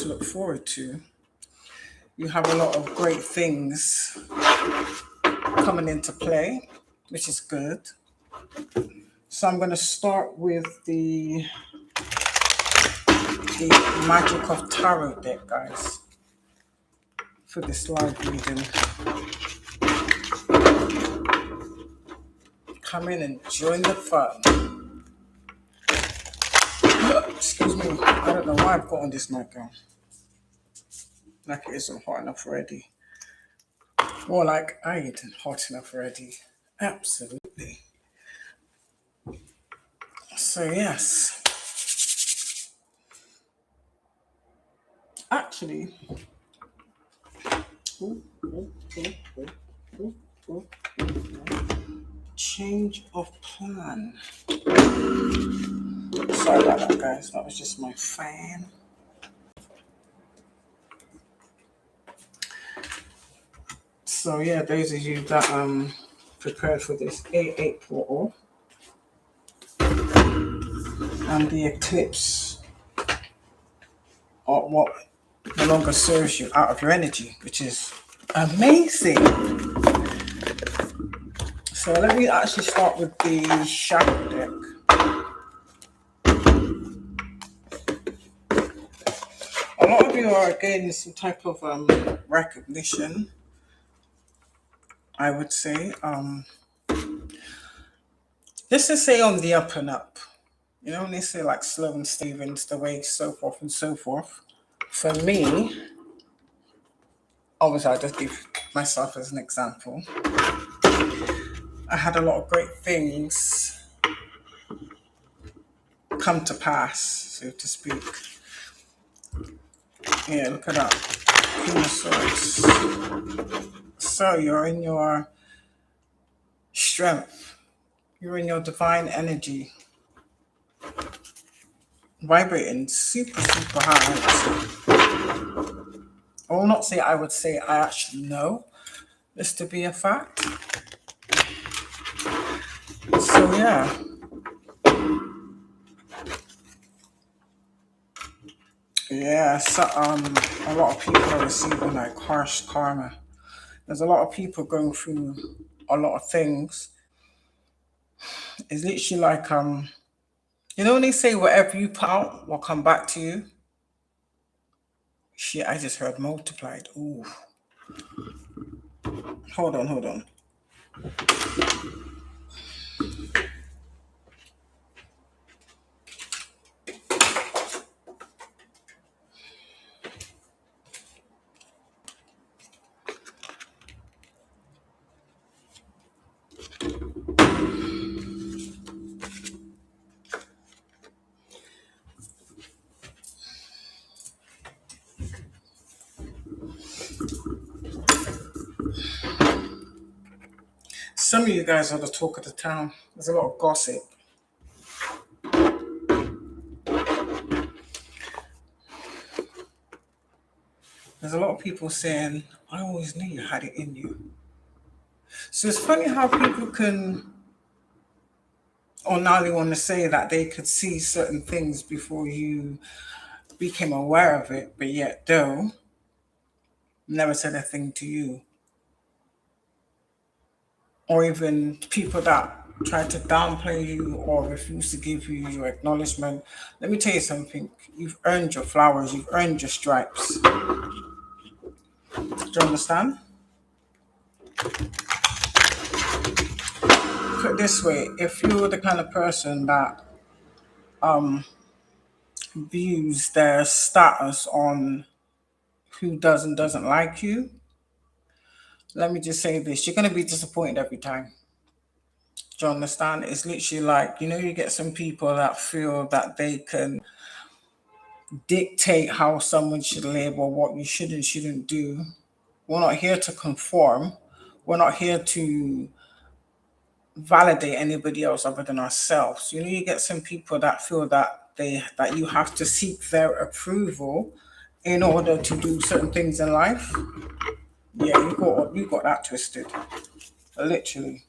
look forward to. You have a lot of great things coming into play, which is good. So I'm going to start with the Magic of Tarot deck, guys, for this live reading. Come in and join the fun. Excuse me, I don't know why I've got on this nightgown. Like it isn't hot enough already. More like I ain't hot enough already. Absolutely. So yes. Actually, change of plan. Sorry about that, guys. That was just my fan. So yeah, those of you that prepared for this A8 portal and the eclipse are what no longer serves you out of your energy, which is amazing. So let me actually start with the shadow deck. A lot of you are gaining some type of recognition, I would say. Let's just say on the up and up. You know, when they say like Sloane Stevens, the way, so forth and so forth. For me, obviously I'll just give myself as an example. I had a lot of great things come to pass, so to speak. Yeah, look at that. Queen of Swords. So you're in your strength. You're in your divine energy. Vibrating super, super high. I will not say I would say I actually know this to be a fact. So yeah. Yeah, so a lot of people are receiving like harsh karma. There's a lot of people going through a lot of things. It's literally like you know when they say whatever you put out will come back to you? Shit, I just heard multiplied. Ooh. Hold on. Some of you guys are the talk of the town. There's a lot of gossip. There's a lot of people saying, I always knew you had it in you. So it's funny how people can, or now they want to say that they could see certain things before you became aware of it, but yet though, never said a thing to you. Or even people that try to downplay you or refuse to give you your acknowledgement. Let me tell you something. You've earned your flowers. You've earned your stripes. Do you understand? Put it this way. If you're the kind of person that views their status on who does and doesn't like you, let me just say this. You're going to be disappointed every time. Do you understand? It's literally like, you know, you get some people that feel that they can dictate how someone should live or what you should and shouldn't do. We're not here to conform. We're not here to validate anybody else other than ourselves. You know, you get some people that feel that that you have to seek their approval in order to do certain things in life. Yeah, you got that twisted. Literally.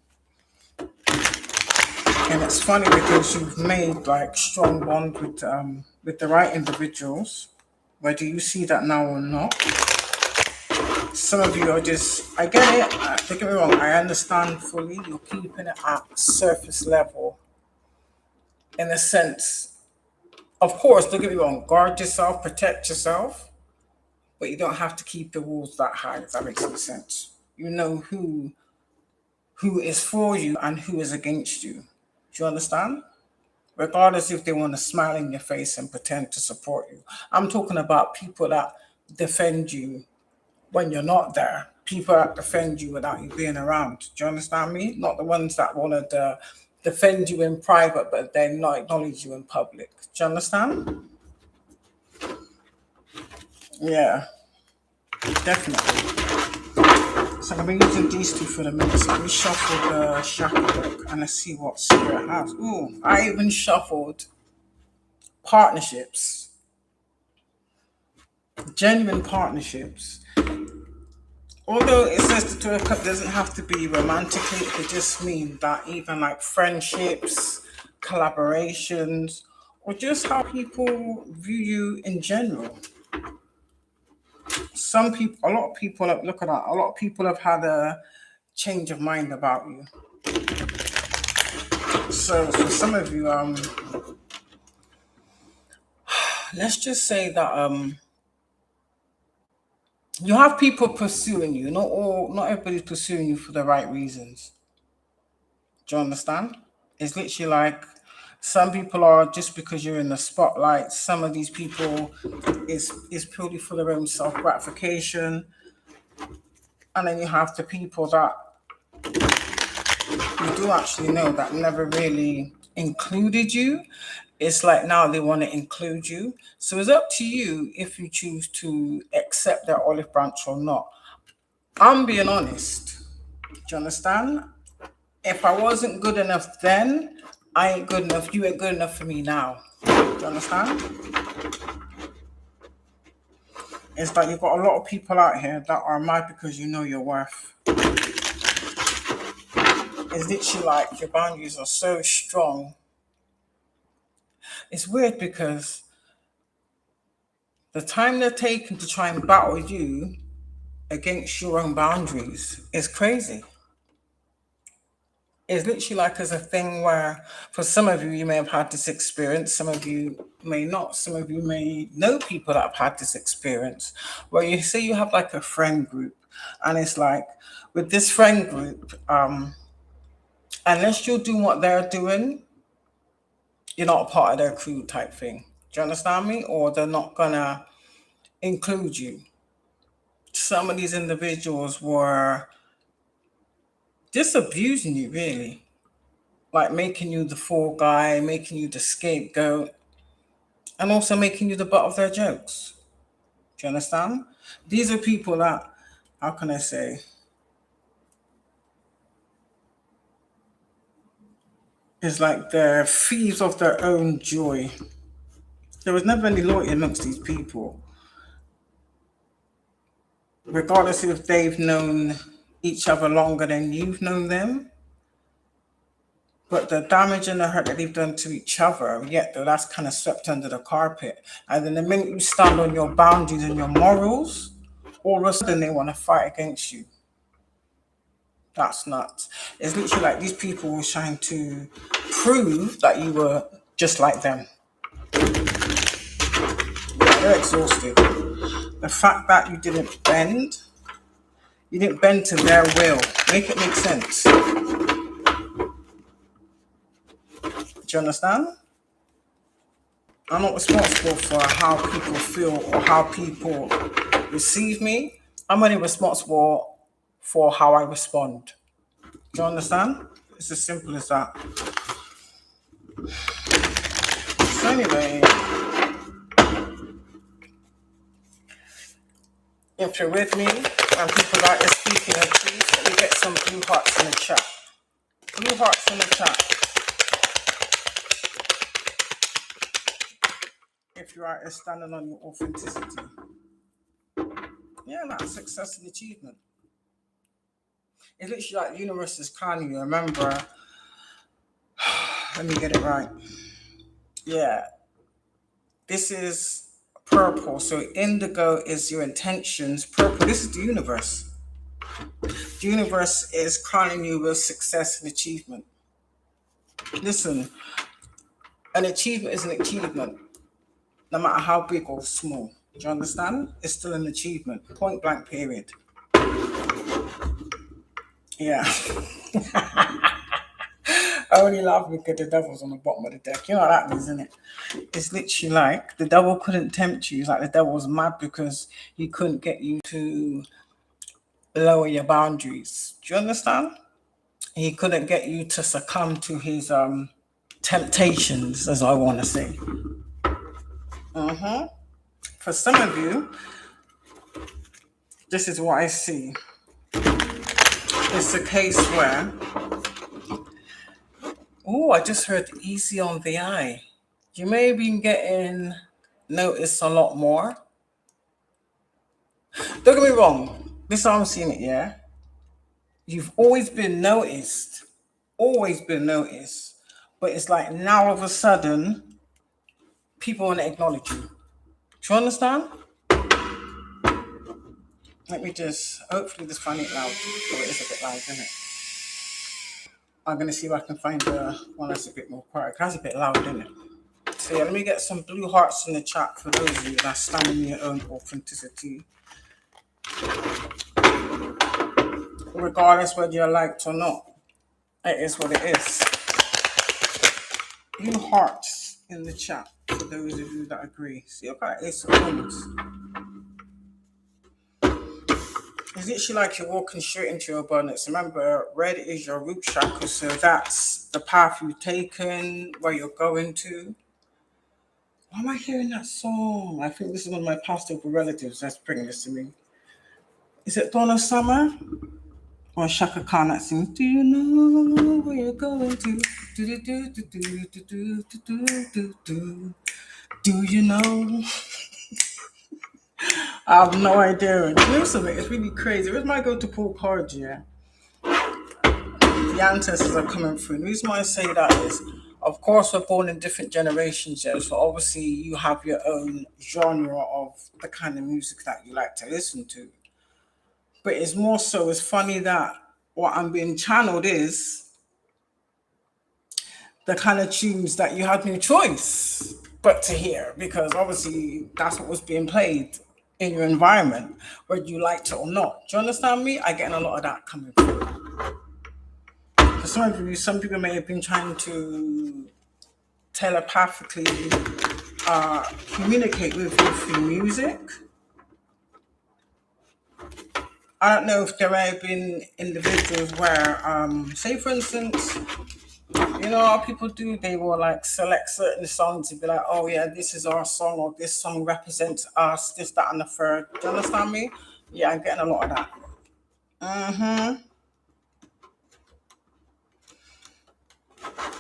And it's funny because you've made like strong bond with the right individuals. whether you see that now or not. Some of you are just, I get it, don't get me wrong, I understand fully. You're keeping it at surface level in a sense. Of course, don't get me wrong, guard yourself, protect yourself, but you don't have to keep the walls that high, if that makes any sense. You know who is for you and who is against you. Do you understand? Regardless if they want to smile in your face and pretend to support you. I'm talking about people that defend you when you're not there. People that defend you without you being around. Do you understand me? Not the ones that want to defend you in private, but then not acknowledge you in public. Do you understand? Yeah, definitely. So I'm going to be using these two for the minute. So let me shuffle the shuffle deck and let's see what spirit has. Ooh, I even shuffled partnerships, genuine partnerships. Although it says the Two of Cups doesn't have to be romantically, it could just mean that even like friendships, collaborations, or just how people view you in general. Some people, a lot of people, look at that, a lot of people have had a change of mind about you. So for some of you, let's just say that you have people pursuing you. Not everybody's pursuing you for the right reasons. Do you understand? It's literally like some people are just because you're in the spotlight. Some of these people is purely for their own self gratification, and then you have the people that you do actually know that never really included you. It's like now they want to include you. So it's up to you if you choose to accept their olive branch or not. I'm being honest. Do you understand? If I wasn't good enough then, I ain't good enough. You ain't good enough for me now. Do you understand? It's like you've got a lot of people out here that are mad because you know your worth. It's literally like your boundaries are so strong. It's weird because the time they're taking to try and battle you against your own boundaries is crazy. It's literally like as a thing where for some of you, you may have had this experience, some of you may not, some of you may know people that have had this experience where you say you have like a friend group, and it's like with this friend group, unless you're doing what they're doing, you're not a part of their crew type thing. Do you understand me? Or they're not gonna include you. Some of these individuals were just abusing you, really, like making you the fall guy, making you the scapegoat, and also making you the butt of their jokes. Do you understand? These are people that, how can I say, it's like they're thieves of their own joy. There was never any loyalty amongst these people, regardless if they've known each other longer than you've known them. But the damage and the hurt that they've done to each other, yet that's kind of swept under the carpet. And then the minute you stand on your boundaries and your morals, all of a sudden they want to fight against you. That's nuts. It's literally like these people were trying to prove that you were just like them. They're exhausted. The fact that you didn't bend to their will. Make it make sense. Do you understand? I'm not responsible for how people feel or how people receive me. I'm only responsible for how I respond. Do you understand? It's as simple as that. So anyway, if you're with me and people that are speaking of peace, let me get some blue hearts in the chat. Blue hearts in the chat. If you're out there standing on your authenticity. Yeah, that's success and achievement. It's literally like the universe is calling you. Remember, let me get it right. Yeah, this is purple. So indigo is your intentions. Purple, this is the universe. The universe is crowning you with success and achievement. Listen, an achievement is an achievement, no matter how big or small. Do you understand? It's still an achievement. Point blank, period. Yeah. I only laugh because the devil's on the bottom of the deck. You know what that means, isn't it? It's literally like the devil couldn't tempt you. It's like the devil was mad because he couldn't get you to lower your boundaries. Do you understand? He couldn't get you to succumb to his temptations, as I want to say. For some of you, this is what I see. It's a case where, oh, I just heard easy on the eye. You may have been getting noticed a lot more. Don't get me wrong. This is how I'm seeing it, yeah? You've always been noticed. But it's like now all of a sudden, people want to acknowledge you. Do you understand? Let me just, hopefully this find it loud. Oh, it is a bit loud, isn't it? I'm going to see if I can find one that's a bit more quiet. That's a bit loud, isn't it? So yeah, let me get some blue hearts in the chat for those of you that stand in your own authenticity. Regardless whether you're liked or not. It is what it is. Blue hearts in the chat for those of you that agree. See, okay, it's comments. It's literally like you're walking straight into your abundance. Remember, red is your root chakra, so that's the path you've taken, where you're going to. Why am I hearing that song? I think this is one of my past relatives that's bringing this to me. Is it Donna Summer? Or Shaka Khan that sings, do you know where you're going to? Do you know? I have no idea. Do you know something? It's really crazy. Where's my go-to pull card, yeah? The ancestors are coming through. The reason why I say that is, of course, we're born in different generations, yeah. So obviously you have your own genre of the kind of music that you like to listen to. But it's more so, it's funny that what I'm being channeled is the kind of tunes that you had no choice but to hear, because obviously that's what was being played in your environment, whether you liked it or not. Do you understand me? I get a lot of that coming through. For some of you, some people may have been trying to telepathically communicate with you through music. I don't know if there have been individuals where, say for instance, you know how people do, they will like select certain songs and be like, oh yeah, this is our song, or this song represents us, this, that, and the third. Do you understand me? Yeah, I'm getting a lot of that.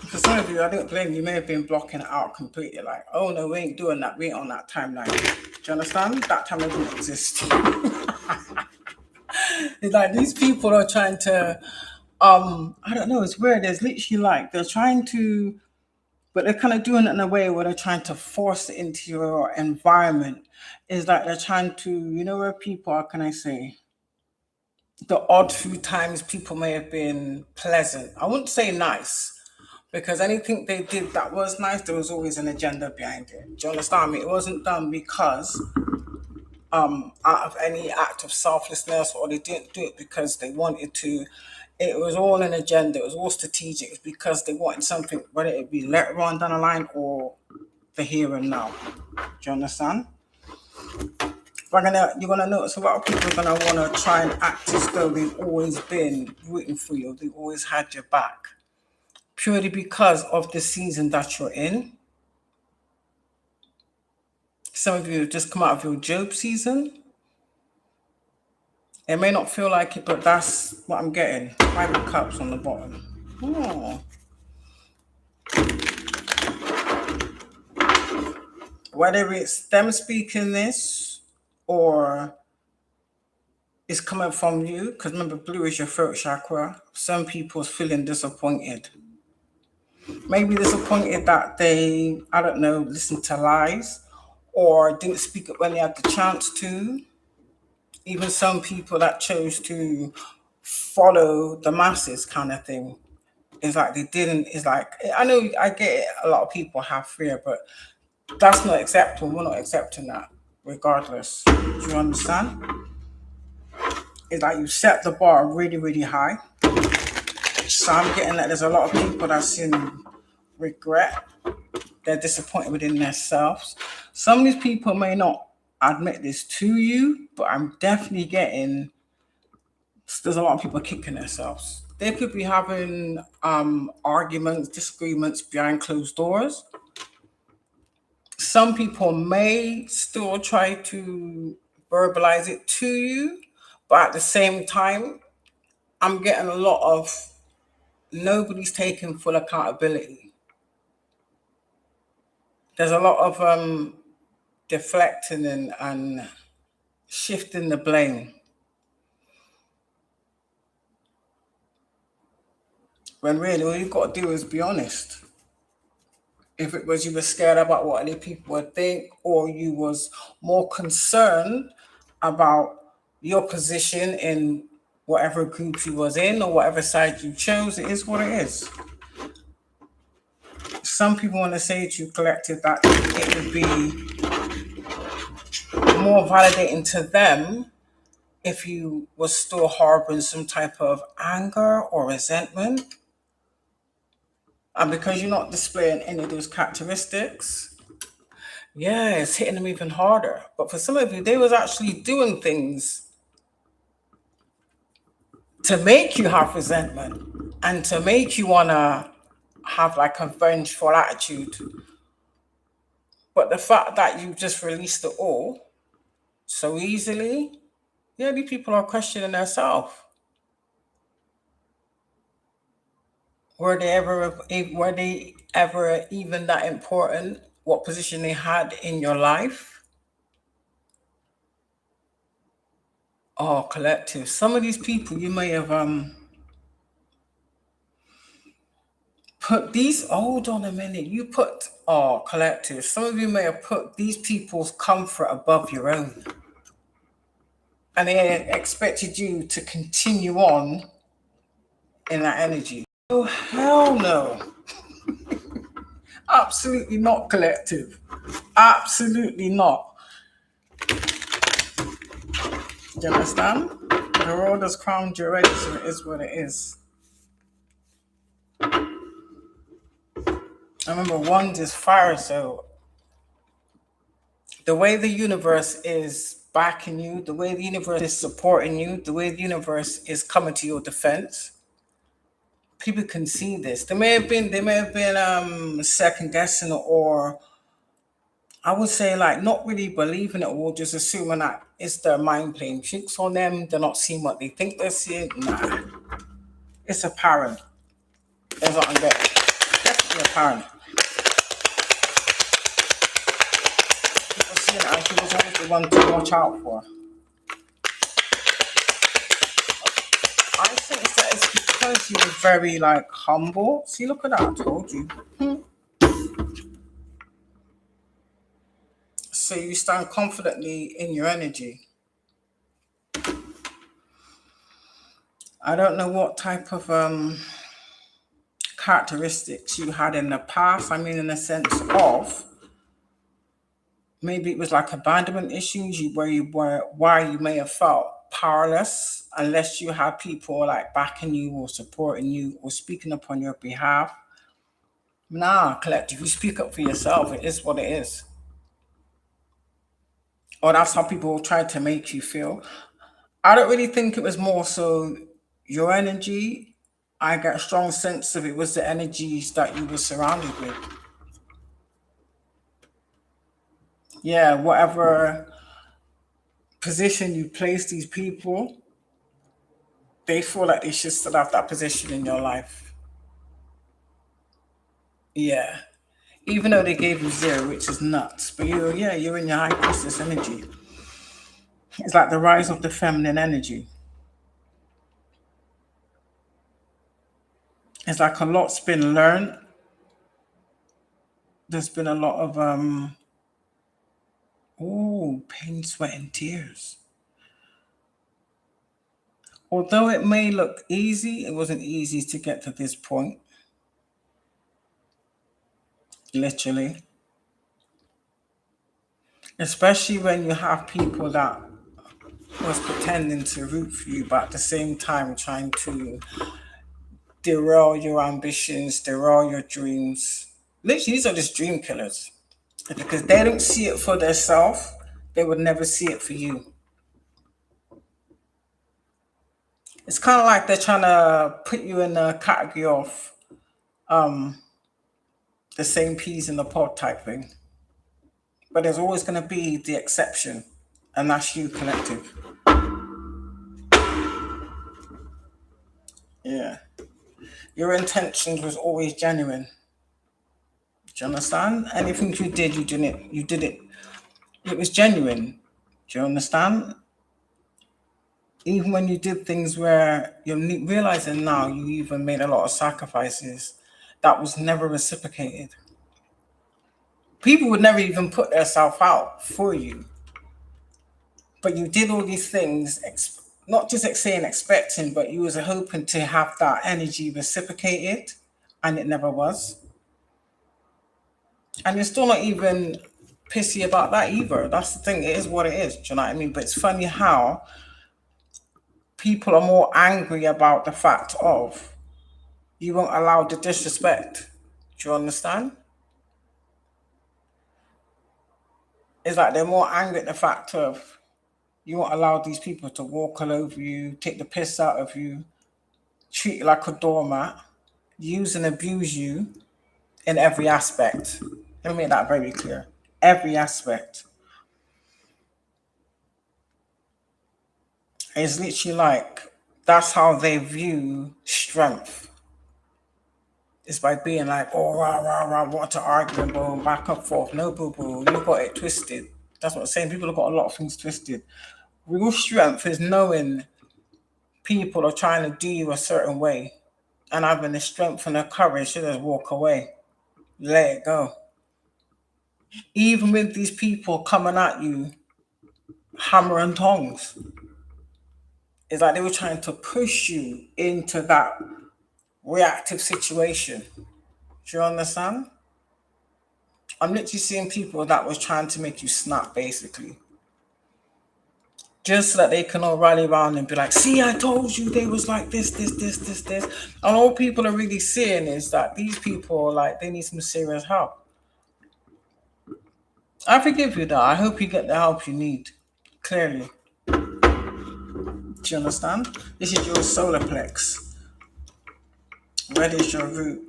For some of you, I don't blame you, you may have been blocking it out completely, like, oh no, we ain't doing that, we ain't on that timeline. Do you understand? That time doesn't exist. It's like these people are trying to, I don't know, it's weird. There's literally like, they're trying to, but they're kind of doing it in a way where they're trying to force it into your environment. Is like they're trying to, you know, where people, how can I say, the odd few times people may have been pleasant. I wouldn't say nice, because anything they did that was nice, there was always an agenda behind it. Do you understand me? It wasn't done because out of any act of selflessness, or they didn't do it because they wanted to. It was all an agenda. It was all strategic. It's because they wanted something, whether it be later on down the line or the here and now. Do you understand? You're gonna notice a lot of people are gonna want to try and act as though they've always been rooting for you. They've always had your back, purely because of the season that you're in. Some of you have just come out of your Job season. It may not feel like it, but that's what I'm getting. 5 of Cups on the bottom. Oh. Whether it's them speaking this or it's coming from you, because remember, blue is your throat chakra. Some people's feeling disappointed. Maybe disappointed that they, I don't know, listen to lies, or didn't speak up when they had the chance to. Even some people that chose to follow the masses kind of thing. It's like they didn't, it's like, I know I get it, a lot of people have fear, but that's not acceptable. We're not accepting that regardless. Do you understand? It's like you set the bar really, really high. So I'm getting that there's a lot of people that's in regret. They're disappointed within themselves. Some of these people may not admit this to you, but I'm definitely getting there's a lot of people kicking themselves. They could be having arguments, disagreements behind closed doors. Some people may still try to verbalize it to you, but at the same time, I'm getting a lot of nobody's taking full accountability. There's a lot of deflecting and shifting the blame. When really all you've got to do is be honest. If it was you were scared about what other people would think, or you was more concerned about your position in whatever group you was in or whatever side you chose, it is what it is. Some people want to say to you, collective, that it would be more validating to them if you was still harboring some type of anger or resentment. And because you're not displaying any of those characteristics, yeah, it's hitting them even harder. But for some of you, they was actually doing things to make you have resentment and to make you want to have like a vengeful attitude. But the fact that you just released it all so easily, yeah, these people are questioning themselves. Were they ever even that important? What position they had in your life? Oh, collective. Some of these people you may have put these, hold on a minute, you put, oh, collective, some of you may have put these people's comfort above your own, and they expected you to continue on in that energy. Oh, hell no. Absolutely not, collective. Absolutely not. Do you understand? The road has crowned you already, so it is what it is. I remember one is fire, so the way the universe is backing you, the way the universe is supporting you, the way the universe is coming to your defense, people can see this. They may have been second guessing, or I would say like not really believing it, or just assuming that it's their mind playing tricks on them. They're not seeing what they think they're seeing. Nah, it's apparent. That's what I'm getting. Definitely apparent. People seeing it, and people's always the one to watch out for. I think that it's because you're very like humble. See, look at that. I told you. So you stand confidently in your energy. I don't know what type of characteristics you had in the past. I mean, in the sense of maybe it was like abandonment issues, where you were, why you may have felt powerless unless you had people like backing you or supporting you or speaking up on your behalf. Nah, collective, you speak up for yourself. It is what it is. Or that's how people try to make you feel. I don't really think it was more so your energy. I get a strong sense of it was the energies that you were surrounded with. Yeah, whatever position you place these people, they feel like they should still have that position in your life. Yeah. Even though they gave you zero, which is nuts. But you're in your high priestess energy. It's like the rise of the feminine energy. It's like a lot's been learned. There's been a lot of Oh, pain, sweat, and tears. Although it may look easy, it wasn't easy to get to this point, literally. Especially when you have people that was pretending to root for you, but at the same time trying to derail your ambitions, derail your dreams. Literally, these are just dream killers. Because they don't see it for themselves, they would never see it for you. It's kind of like they're trying to put you in a category of the same peas in the pod type thing. But there's always going to be the exception, and that's you, collective. Yeah. Your intentions was always genuine. Do you understand? Anything you did, you did it. It was genuine. Do you understand? Even when you did things where you're realizing now you even made a lot of sacrifices, that was never reciprocated. People would never even put themselves out for you. But you did all these things, not just saying expecting, but you was hoping to have that energy reciprocated, and it never was. And you're still not even pissy about that either. That's the thing. It is what it is. Do you know what I mean? But it's funny how people are more angry about the fact of you won't allow the disrespect. Do you understand? It's like they're more angry at the fact of you won't allow these people to walk all over you, take the piss out of you, treat you like a doormat, use and abuse you in every aspect. Let me make that very clear. Every aspect. It's literally like that's how they view strength. It's by being like, oh, rah, rah, rah, want to argue and go back and forth. No, boo boo, you got it twisted. That's what I'm saying. People have got a lot of things twisted. Real strength is knowing people are trying to do you a certain way and having the strength and the courage to just walk away. Let it go. Even with these people coming at you, hammer and tongs, it's like they were trying to push you into that reactive situation. Do you understand? I'm literally seeing people that was trying to make you snap, basically. Just so that they can all rally around and be like, see, I told you they was like this. And all people are really seeing is that these people, like, they need some serious help. I forgive you that. I hope you get the help you need. Clearly. Do you understand? This is your solar plex. Red is your root.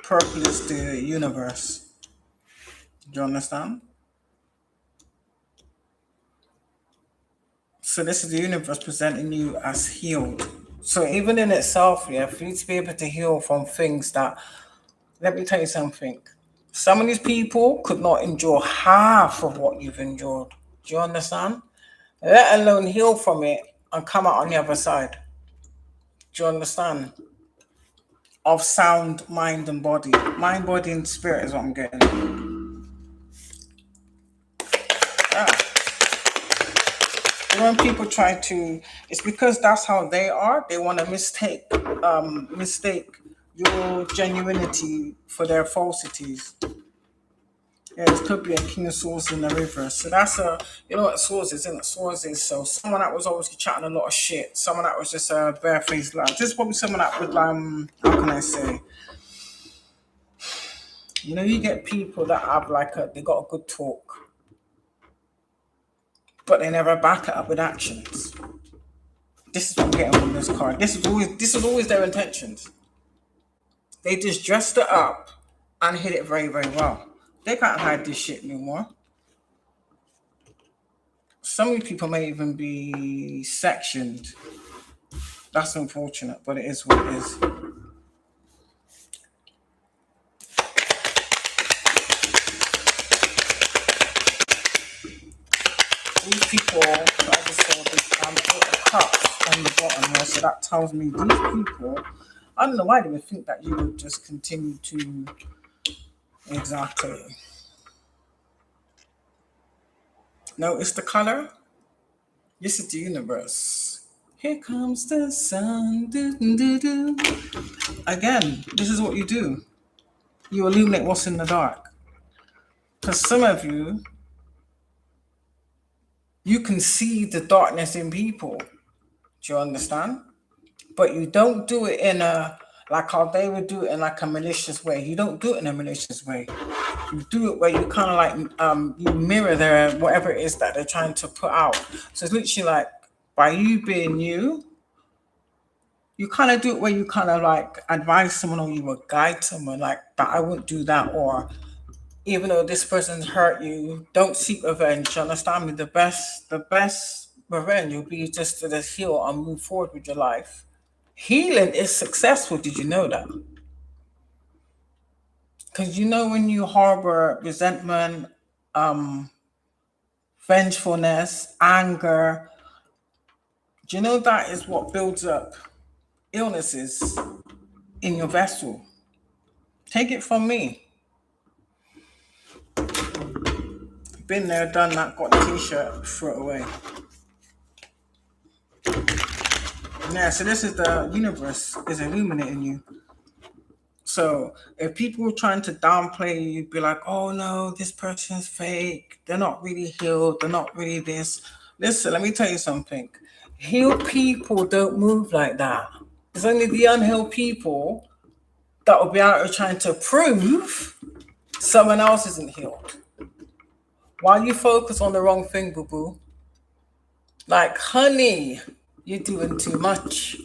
Purple is the universe. Do you understand? So this is the universe presenting you as healed. So even in itself, yeah, for you to be able to heal from things that, let me tell you something. Some of these people could not endure half of what you've endured. Do you understand? Let alone heal from it and come out on the other side. Do you understand? Of sound mind and body. Mind, body, and spirit is what I'm getting. Yeah. When people try to, it's because that's how they are. They want to mistake your genuinity for their falsities. Yeah, it could be a king of swords in the reverse. So that's you know what swords is, isn't it? Swords is so someone that was always chatting a lot of shit. Someone that was just a barefaced lie. This is probably someone that would how can I say? You know, you get people that have they got a good talk, but they never back it up with actions. This is what I'm getting from this card. This is always their intentions. They just dressed it up and hit it very, very well. They can't hide this shit anymore. Some of these people may even be sectioned. That's unfortunate, but it is what it is. These people, I just saw this cup on the bottom here, so that tells me these people, I don't know why they would think that you would just continue to, exactly. Notice the color? This is the universe. Here comes the sun. Do, do, do. Again, this is what you do. You illuminate what's in the dark. Because some of you, you can see the darkness in people. Do you understand? But you don't do it in a, like how they would do it in like a malicious way. You don't do it in a malicious way. You do it where you kind of like you mirror their whatever it is that they're trying to put out. So it's literally like by you being you kind of do it where you kind of like advise someone or you will guide someone like that. I wouldn't do that, or even though this person's hurt you, don't seek revenge. You understand me? The best revenge will be just to just heal and move forward with your life. Healing is successful. Did you know that? Because you know when you harbor resentment, um, vengefulness, anger, do you know that is what builds up illnesses in your vessel? Take it from me. Been there, done that, got the t-shirt, threw it away. Yeah, so this is the universe is illuminating you. So if people are trying to downplay you, be like, oh no, this person's fake, they're not really healed, they're not really this. Listen, let me tell you something. Healed people don't move like that. It's only the unhealed people that will be out there trying to prove someone else isn't healed. Why you focus on the wrong thing, boo-boo? Like, honey, you're doing too much.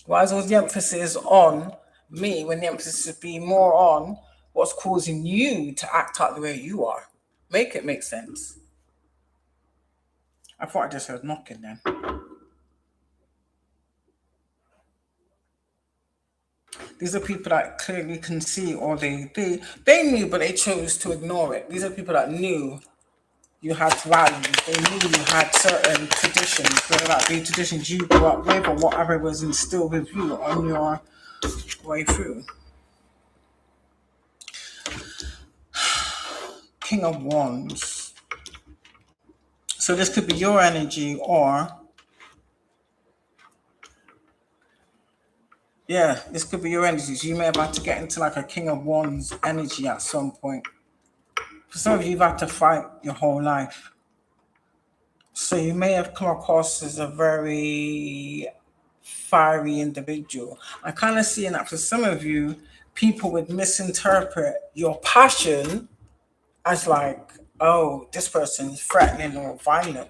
Why is all the emphasis on me when the emphasis should be more on what's causing you to act out the way you are? Make it make sense. I thought I just heard knocking then. These are people that clearly can see, or they knew, but they chose to ignore it. These are people that knew you had values. They knew you had certain traditions, whether that be traditions you grew up with or whatever was instilled with you on your way through. King of Wands. So this could be your energy, or yeah, this could be your energy. So you may have had to get into like a King of Wands energy at some point. For some of you, you've had to fight your whole life. So you may have come across as a very fiery individual. I kind of see that for some of you, people would misinterpret your passion as like, oh, this person is threatening or violent,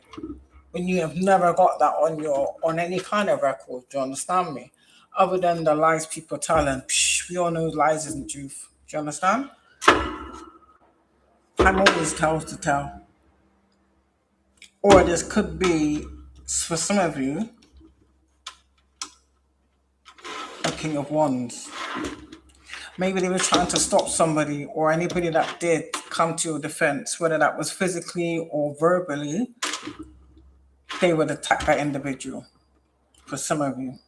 when you have never got that on any kind of record. Do you understand me? Other than the lies people tell, and we all know lies isn't truth. Do you understand? Time always tells the tale. Or this could be, for some of you, a King of Wands. Maybe they were trying to stop somebody, or anybody that did come to your defense, whether that was physically or verbally, they would attack that individual. For some of you,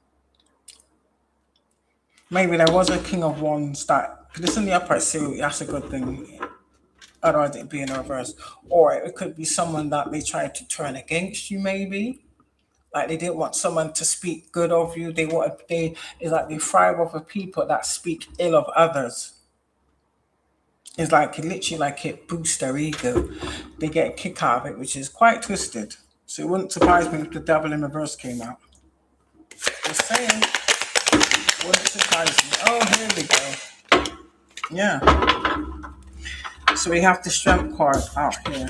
maybe there was a King of Wands that, because it's in the upright, so that's a good thing. Otherwise, it'd be in reverse. Or it could be someone that they tried to turn against you, maybe. Like they didn't want someone to speak good of you. It's like they thrive off of people that speak ill of others. It's like it literally like it boosts their ego. They get a kick out of it, which is quite twisted. So it wouldn't surprise me if the devil in reverse came out. Just saying. Wouldn't surprise me. Oh, here we go. Yeah. So we have the strength card out here.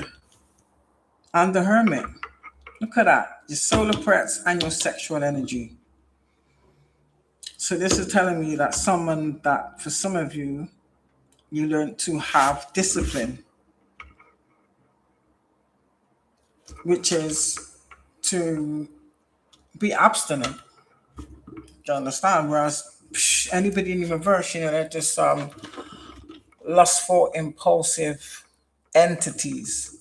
And the hermit. Look at that. Your solar prets and your sexual energy. So this is telling me that someone that, for some of you, you learn to have discipline, which is to be abstinent. Do you understand? Whereas anybody in the reverse, they're just lustful, impulsive entities.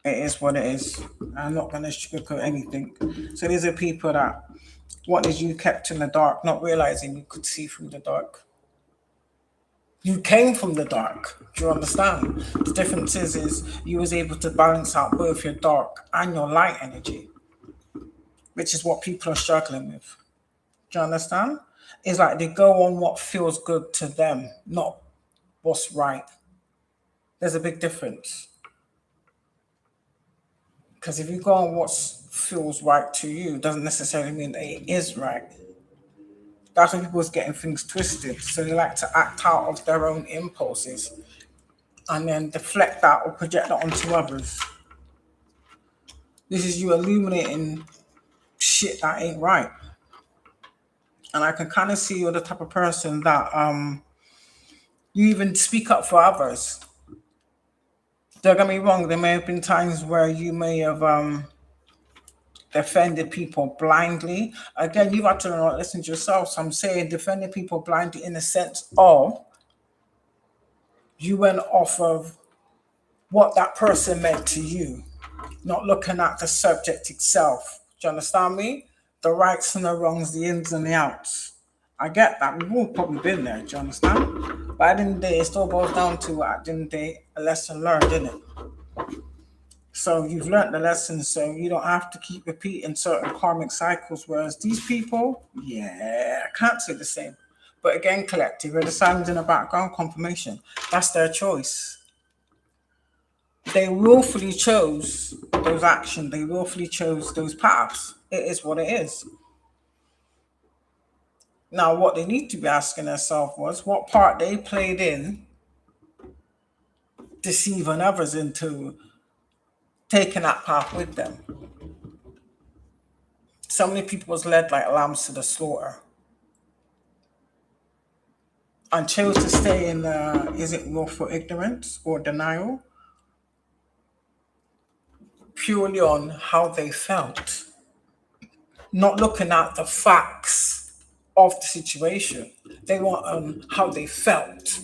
It is what it is. I'm not going to sugarcoat anything. So these are people that wanted you kept in the dark, not realizing you could see through the dark. You came from the dark. Do you understand? The difference is you was able to balance out both your dark and your light energy, which is what people are struggling with. Do you understand? It's like they go on what feels good to them, not what's right. There's a big difference. Because if you go on what feels right to you, doesn't necessarily mean that it is right. That's when people's getting things twisted. So they like to act out of their own impulses and then deflect that or project that onto others. This is you illuminating shit that ain't right. And I can kind of see you're the type of person that you even speak up for others. Don't get me wrong, there may have been times where you may have defended people blindly. Again, you've had to not listen to yourself. So I'm saying defending people blindly in the sense of you went off of what that person meant to you, not looking at the subject itself. Do you understand me? The rights and the wrongs, the ins and the outs. I get that. We've all probably been there. Do you understand? But at the end of the day, it still boils down to, at the end of the day, a lesson learned, isn't it? So you've learned the lesson, so you don't have to keep repeating certain karmic cycles. Whereas these people, yeah, I can't say the same. But again, collective, where the silence in the background, confirmation. That's their choice. They willfully chose those actions. They willfully chose those paths. It is what it is. Now, what they need to be asking themselves was what part they played in deceiving others into taking that path with them. So many people was led like lambs to the slaughter and chose to stay in the, is it willful ignorance or denial? Purely on how they felt, not looking at the facts of the situation. They want how they felt.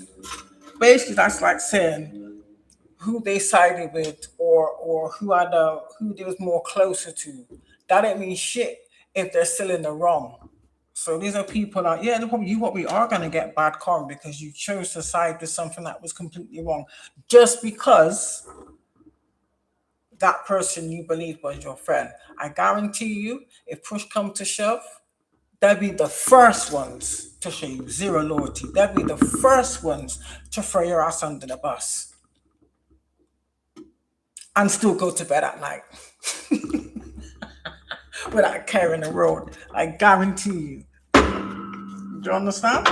Basically, that's like saying who they sided with or who they was more closer to. That didn't mean shit if they're still in the wrong. So these are people that, yeah, you probably are going to get bad karma because you chose to side with something that was completely wrong just because that person you believed was your friend. I guarantee you, if push comes to shove, they'll be the first ones to show you zero loyalty. They'll be the first ones to throw your ass under the bus and still go to bed at night without caring the road. I guarantee you. Do you understand?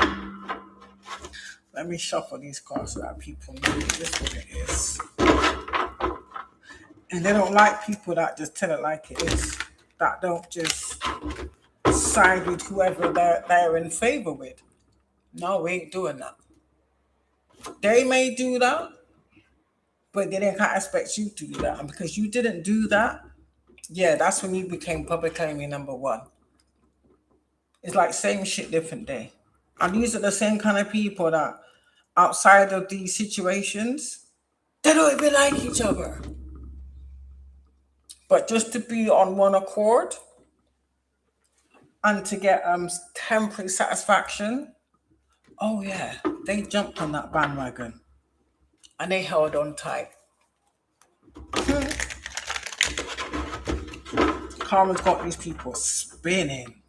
Let me shuffle these cards so that people know this what it is. And they don't like people that just tell it like it is, that don't just side with whoever they're in favor with. No, we ain't doing that. They may do that, but they can't expect you to do that. And because you didn't do that, yeah, that's when you became public enemy number one. It's like same shit, different day. And these are the same kind of people that outside of these situations, they don't even like each other. But just to be on one accord and to get temporary satisfaction, oh yeah, they jumped on that bandwagon and they held on tight. Karma's got these people spinning.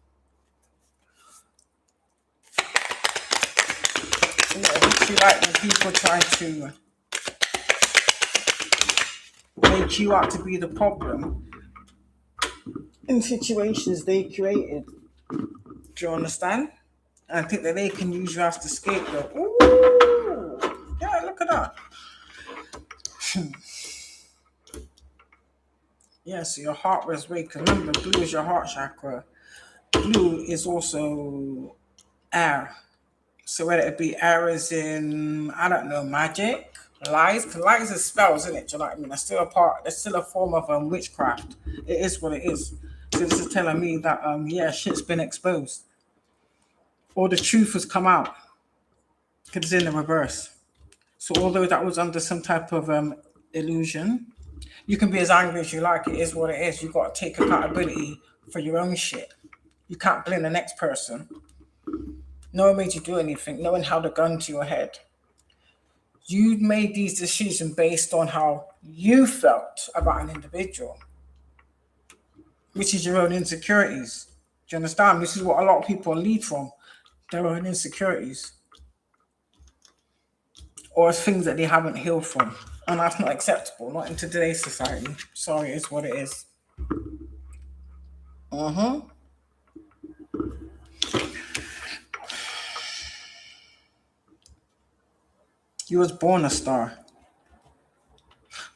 You like when people try to make you out to be the problem in situations they created. Do you understand? And I think that they can use you as the scapegoat. Ooh, yeah, look at that. Yeah, so your heart was weak. Remember, blue is your heart chakra. Blue is also air. So whether it be air is in, I don't know, magic, lies, because lies is spells, isn't it? Do you know what I mean? That's still that's still a form of witchcraft. It is what it is. So this is telling me that, yeah, shit's been exposed. Or the truth has come out. Because it's in the reverse. So although that was under some type of illusion, you can be as angry as you like. It is what it is. You got to take accountability for your own shit. You can't blame the next person. No one made you do anything. No one held a gun to your head. You made these decisions based on how you felt about an individual, which is your own insecurities. Do you understand? This is what a lot of people lead from, their own insecurities or things that they haven't healed from. And that's not acceptable, not in today's society. Sorry, it's what it is. You was born a star.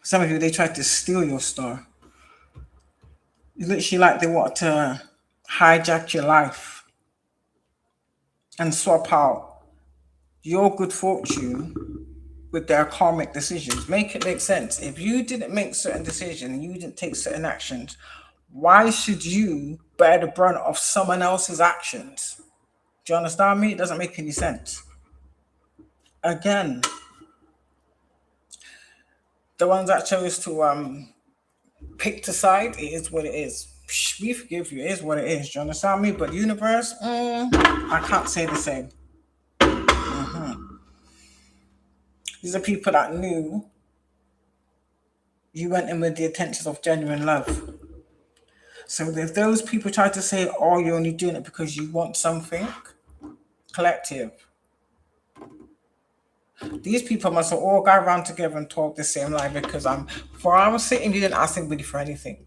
Some of you, they tried to steal your star. It's literally like they want to hijack your life and swap out your good fortune with their karmic decisions. Make it make sense. If you didn't make certain decisions and you didn't take certain actions, why should you bear the brunt of someone else's actions? Do you understand me? It doesn't make any sense. Again, the ones that chose to pick the side, it is what it is. We forgive you. It is what it is. Do you understand me? But universe, I can't say the same. These are people that knew you went in with the intentions of genuine love. So if those people try to say, oh, you're only doing it because you want something, collective, these people must have all got around together and talk the same lie because before I was sitting, you didn't ask anybody for anything.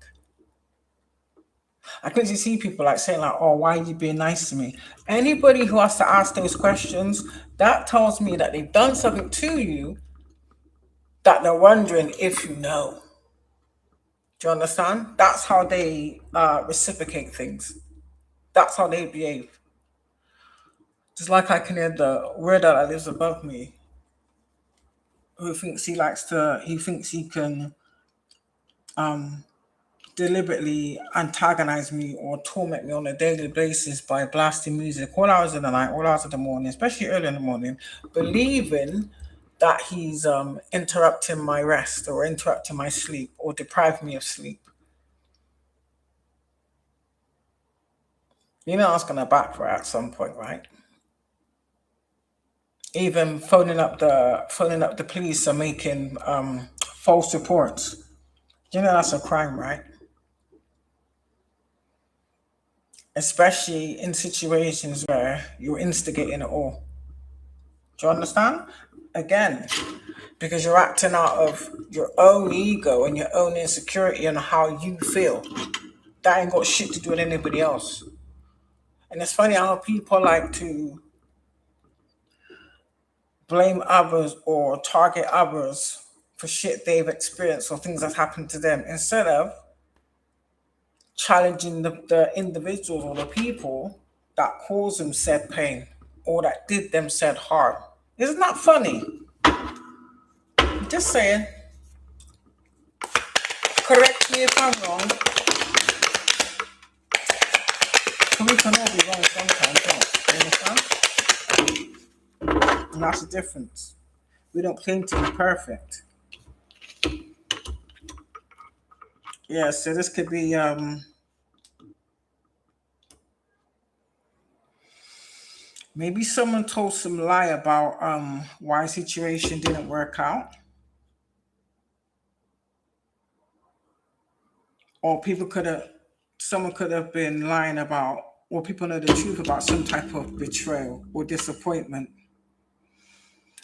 I couldn't see people like saying like, oh, why are you being nice to me? Anybody who has to ask those questions, that tells me that they've done something to you that they're wondering if you know. Do you understand? That's how they reciprocate things. That's how they behave. Just like I can hear the weirdo that lives above me, who thinks he thinks he can deliberately antagonize me or torment me on a daily basis by blasting music all hours of the night, all hours of the morning, especially early in the morning, believing that he's interrupting my rest or interrupting my sleep or depriving me of sleep. You know that's gonna backfire at some point, right? Even phoning up the police and making false reports. You know that's a crime, right? Especially in situations where you're instigating it all. Do you understand? Again, because you're acting out of your own ego and your own insecurity and how you feel. That ain't got shit to do with anybody else. And it's funny how people like to blame others or target others for shit they've experienced or things that happened to them instead of challenging the individuals or the people that caused them said pain or that did them said harm. Isn't that funny? Just saying. Correct me if I'm wrong. So we can all be wrong sometimes, don't you understand? And that's the difference. We don't claim to be perfect. Yeah, so this could be maybe someone told some lie about why a situation didn't work out. Or someone could have been lying about, or people know the truth about some type of betrayal or disappointment.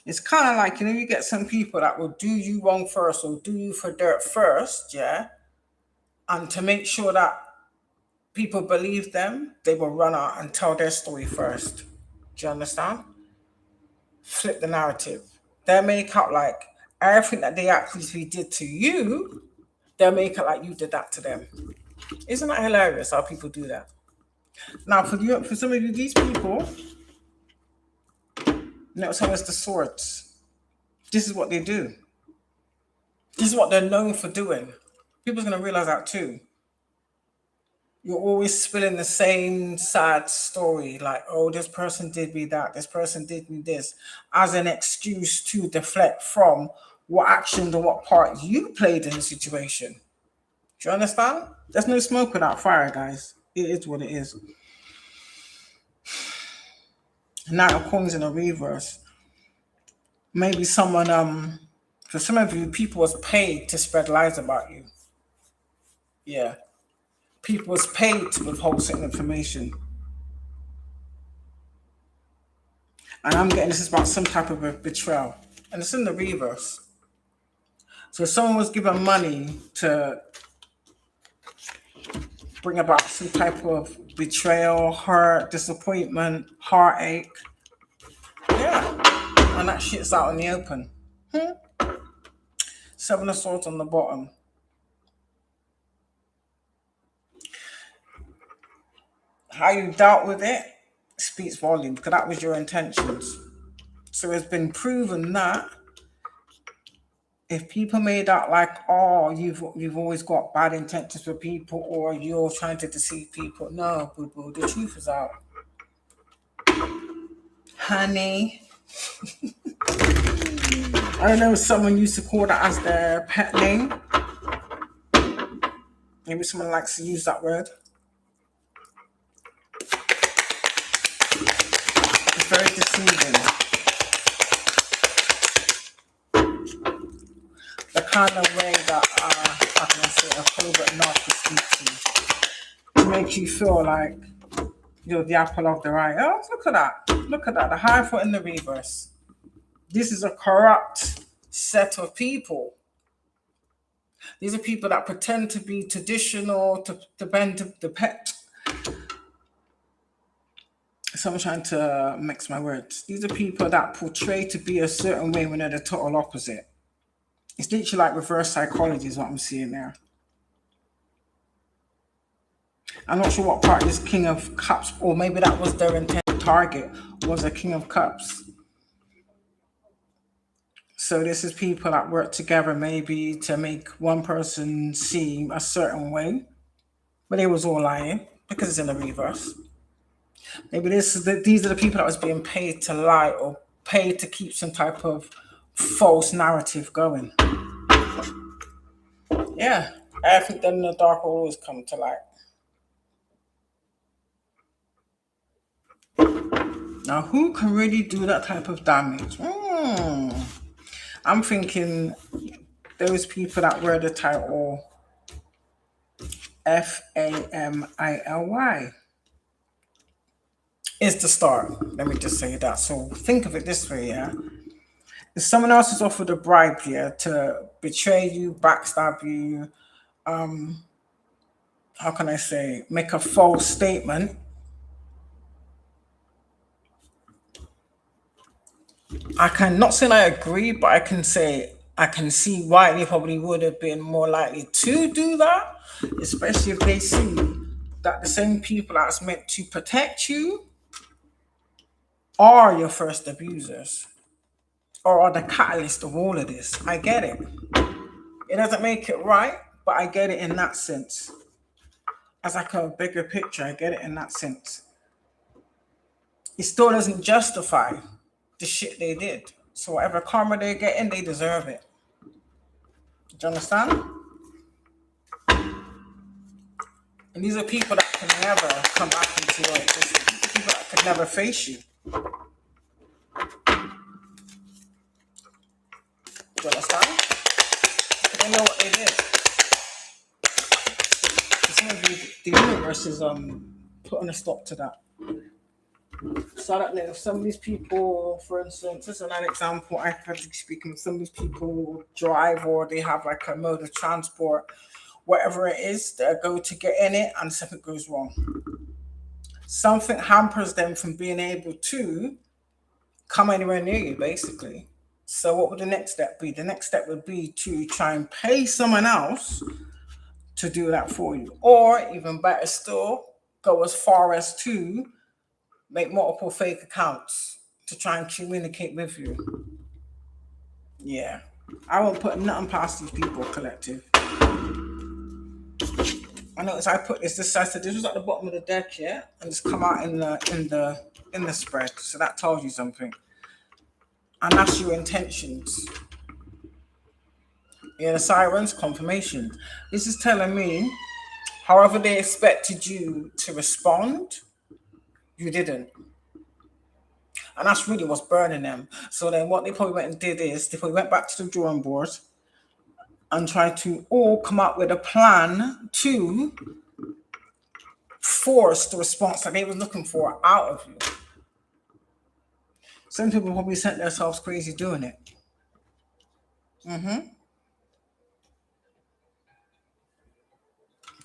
It's kind of like, you get some people that will do you wrong first or do you for dirt first, yeah? And to make sure that people believe them, they will run out and tell their story first. Do you understand? Flip the narrative. They'll make out like everything that they actually did to you, they'll make it like you did that to them. Isn't that hilarious how people do that? Now, for some of you, these people, some of the swords. This is what they do. This is what they're known for doing. People's going to realize that too. You're always spilling the same sad story, like, oh, this person did me that, this person did me this, as an excuse to deflect from what actions and what part you played in the situation. Do you understand? There's no smoke without fire, guys. It is what it is. Knight of Coins in a reverse. Maybe someone for some of you, people was paid to spread lies about you. Yeah. People was paid to withhold certain information. And I'm getting this is about some type of a betrayal. And it's in the reverse. So someone was given money to bring about some type of betrayal, hurt, disappointment, heartache. Yeah. And that shit's out in the open. Seven of Swords on the bottom. How you dealt with it speaks volumes because that was your intentions. So it's been proven that if people made out like, oh, you've always got bad intentions for people or you're trying to deceive people, no, boo boo, the truth is out. Honey. I don't know if someone used to call that as their pet name. Maybe someone likes to use that word. It's very deceiving. The kind of way that, how can I say, a covert narcissist to make you feel like you're the apple of their eye. Oh, look at that. Look at that. The high foot in the reverse. This is a corrupt set of people. These are people that pretend to be traditional, to bend the pet. So I'm trying to mix my words. These are people that portray to be a certain way when they're the total opposite. It's literally like reverse psychology is what I'm seeing there. I'm not sure what part this King of Cups, or maybe that was their intended target, was a King of Cups. So this is people that work together maybe to make one person seem a certain way, but they was all lying because it's in the reverse. Maybe these are the people that was being paid to lie or paid to keep some type of false narrative going. Yeah, I think then the dark will always come to light. Now, who can really do that type of damage? I'm thinking those people that wear the title Family is the start. Let me just say that. So think of it this way, yeah. If someone else is offered a bribe here to betray you, backstab you, how can I say, make a false statement, I can not saying I agree, but I can say I can see why they probably would have been more likely to do that, especially if they see that the same people that's meant to protect you are your first abusers or are the catalyst of all of this. I get it. It doesn't make it right, but I get it in that sense. As like a bigger picture, I get it in that sense. It still doesn't justify the shit they did. So whatever karma they're getting, they deserve it. Do you understand? And these are people that can never come back into your existence. These are people that could never face you. Do you understand? They know what they did. Some of the universe is putting a stop to that. So I don't know if some of these people, for instance, this is an example, hypothetically speaking, some of these people drive or they have like a mode of transport, whatever it is, they go to get in it and something goes wrong. Something hampers them from being able to come anywhere near you, basically. So what would the next step be? The next step would be to try and pay someone else to do that for you. Or even better still, go as far as to make multiple fake accounts to try and communicate with you. Yeah. I won't put nothing past these people, collective. I noticed I put this I said this was at the bottom of the deck, yeah? And it's come out in the spread. So that tells you something. And that's your intentions. Yeah, the sirens, confirmation. This is telling me, however they expected you to respond, you didn't. And that's really what's burning them. So then what they probably went and did is they probably went back to the drawing board and tried to all come up with a plan to force the response that they were looking for out of you. Some people probably sent themselves crazy doing it.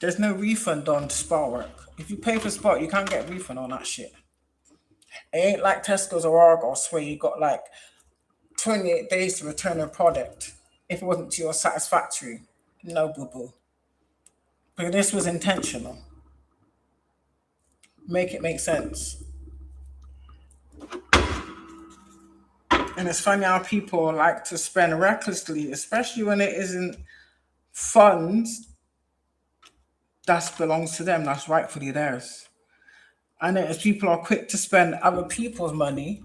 There's no refund on spa work. If you pay for spa, you can't get a refund on that shit. It ain't like Tesco's or Argos where you got like 28 days to return a product if it wasn't to your satisfactory. No, boo boo. But this was intentional. Make it make sense. And it's funny how people like to spend recklessly, especially when it isn't funds that belongs to them, that's rightfully theirs. And as people are quick to spend other people's money,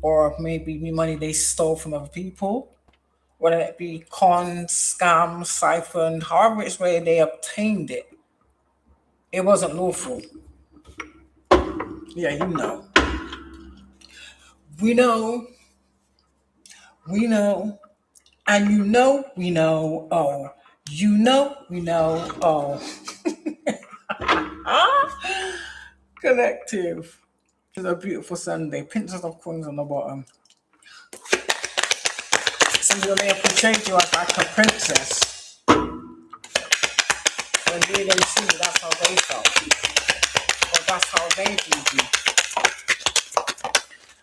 or maybe money they stole from other people, whether it be conned, scammed, siphoned, however which way they obtained it, it wasn't lawful. Yeah, you know. We know. We know. And you know, we know. Oh, you know, we know. Oh. Collective. It's a beautiful Sunday. Pinches of coins on the bottom. So they portrayed you as like a princess. When they didn't see you, that's how they felt. Or that's how they viewed you.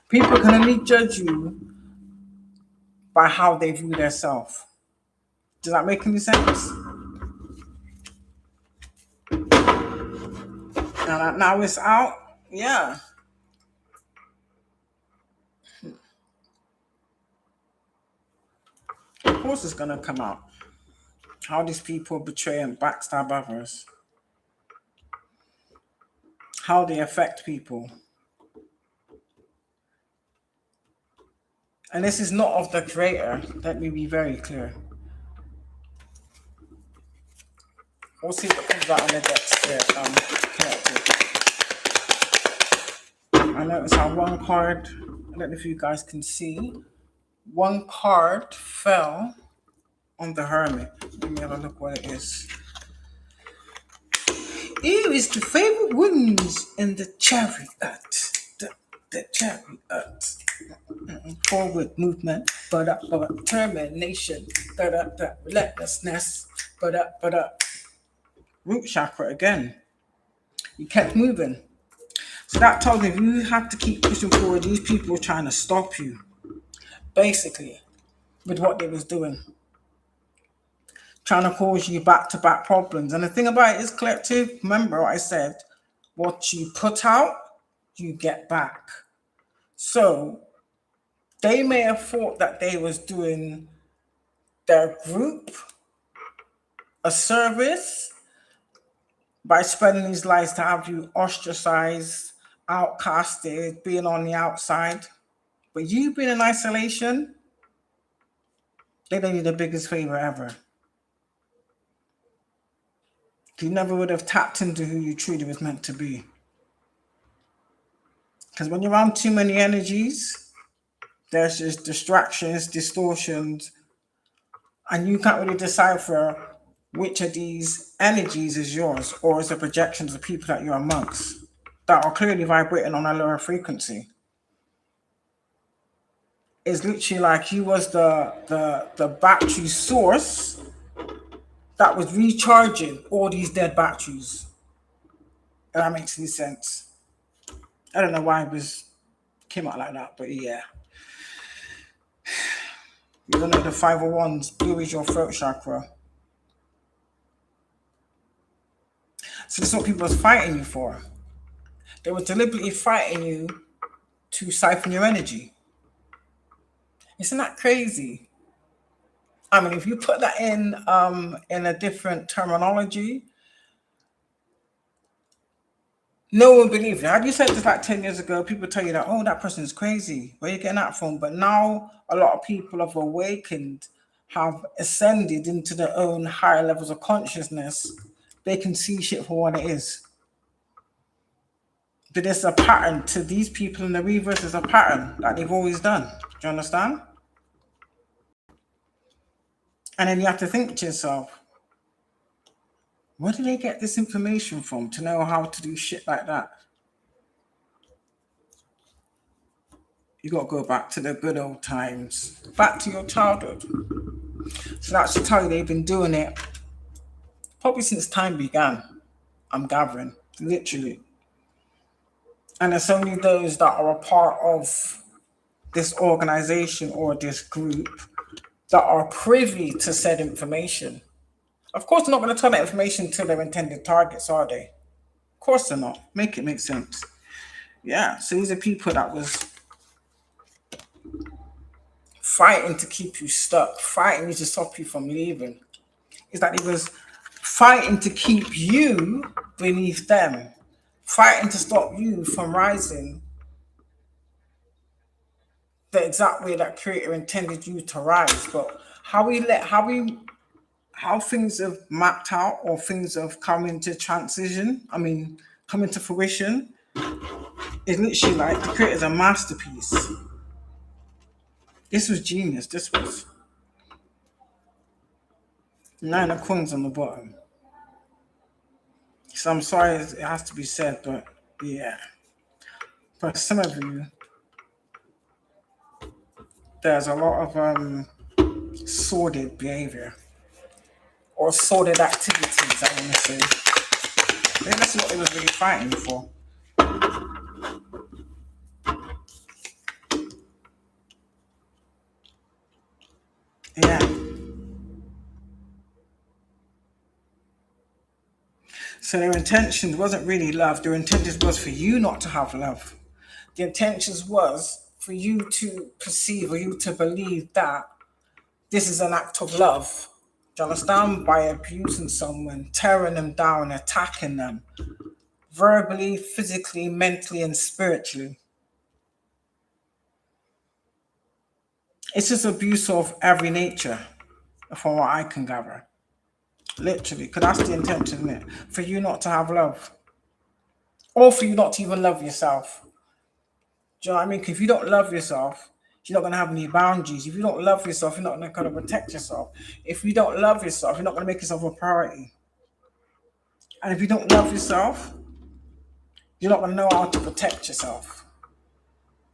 People can only judge you by how they view themselves. Does that make any sense? And now it's out. Yeah. Of course it's going to come out. How these people betray and backstab others. How they affect people. And this is not of the creator. Let me be very clear. We'll see what comes out on the decks there. Connected. I notice how one card, I don't know if you guys can see, one card fell on the Hermit. Let me have a look what it is. Here is the favorite ones in the chariot. The chariot. Forward movement, but determination, relentlessness, root chakra again. You kept moving. So that tells me you have to keep pushing forward. These people were trying to stop you, basically, with what they was doing. Trying to cause you back-to-back problems. And the thing about it is, collective, remember what I said, what you put out, you get back. So they may have thought that they was doing their group a service by spreading these lies to have you ostracized, outcasted, being on the outside. But you being in isolation, they did you the biggest favor ever. You never would have tapped into who you truly was meant to be. Because when you're around too many energies, there's just distractions, distortions, and you can't really decipher which of these energies is yours or is a projection of the people that you're amongst that are clearly vibrating on a lower frequency. It's literally like you was the battery source that was recharging all these dead batteries. If that makes any sense. I don't know why it came out like that, but yeah. You don't know the 501s. Blue is your throat chakra. So this is what people was fighting you for. They were deliberately fighting you to siphon your energy. Isn't that crazy? I mean, if you put that in a different terminology, no one believes it. Had you said this like 10 years ago, people tell you that, oh, that person is crazy. Where are you getting that from? But now a lot of people have awakened, have ascended into their own higher levels of consciousness. They can see shit for what it is. But there's a pattern to these people in the reverse. There's a pattern that they've always done. Do you understand? And then you have to think to yourself, where do they get this information from to know how to do shit like that? You got to go back to the good old times, back to your childhood. So that's to tell you they've been doing it probably since time began. I'm gathering, literally. And it's only those that are a part of this organization or this group that are privy to said information. Of course, they're not going to tell that information to their intended targets, are they? Of course they're not. Make it make sense. Yeah, so these are people that was fighting to keep you stuck, fighting to stop you from leaving. It's that it was fighting to keep you beneath them, fighting to stop you from rising the exact way that creator intended you to rise. But how things have mapped out or things have come into transition, come into fruition, is literally like the creator's a masterpiece. This was genius. This was 9 of coins on the bottom. So I'm sorry it has to be said, but yeah. For some of you, there's a lot of sordid behavior or sordid activities, I want to say. Maybe that's what they was really fighting for. Yeah. So their intentions wasn't really love. Their intentions was for you not to have love. The intentions was for you to perceive or you to believe that this is an act of love. Do you understand? By abusing someone, tearing them down, attacking them, verbally, physically, mentally, and spiritually. It's just abuse of every nature, from what I can gather. Literally, because that's the intention, isn't it? For you not to have love. Or for you not to even love yourself. Do you know what I mean? 'Cause if you don't love yourself, you're not going to have any boundaries. If you don't love yourself, you're not going to protect yourself. If you don't love yourself, you're not going to make yourself a priority. And if you don't love yourself, you're not going to know how to protect yourself.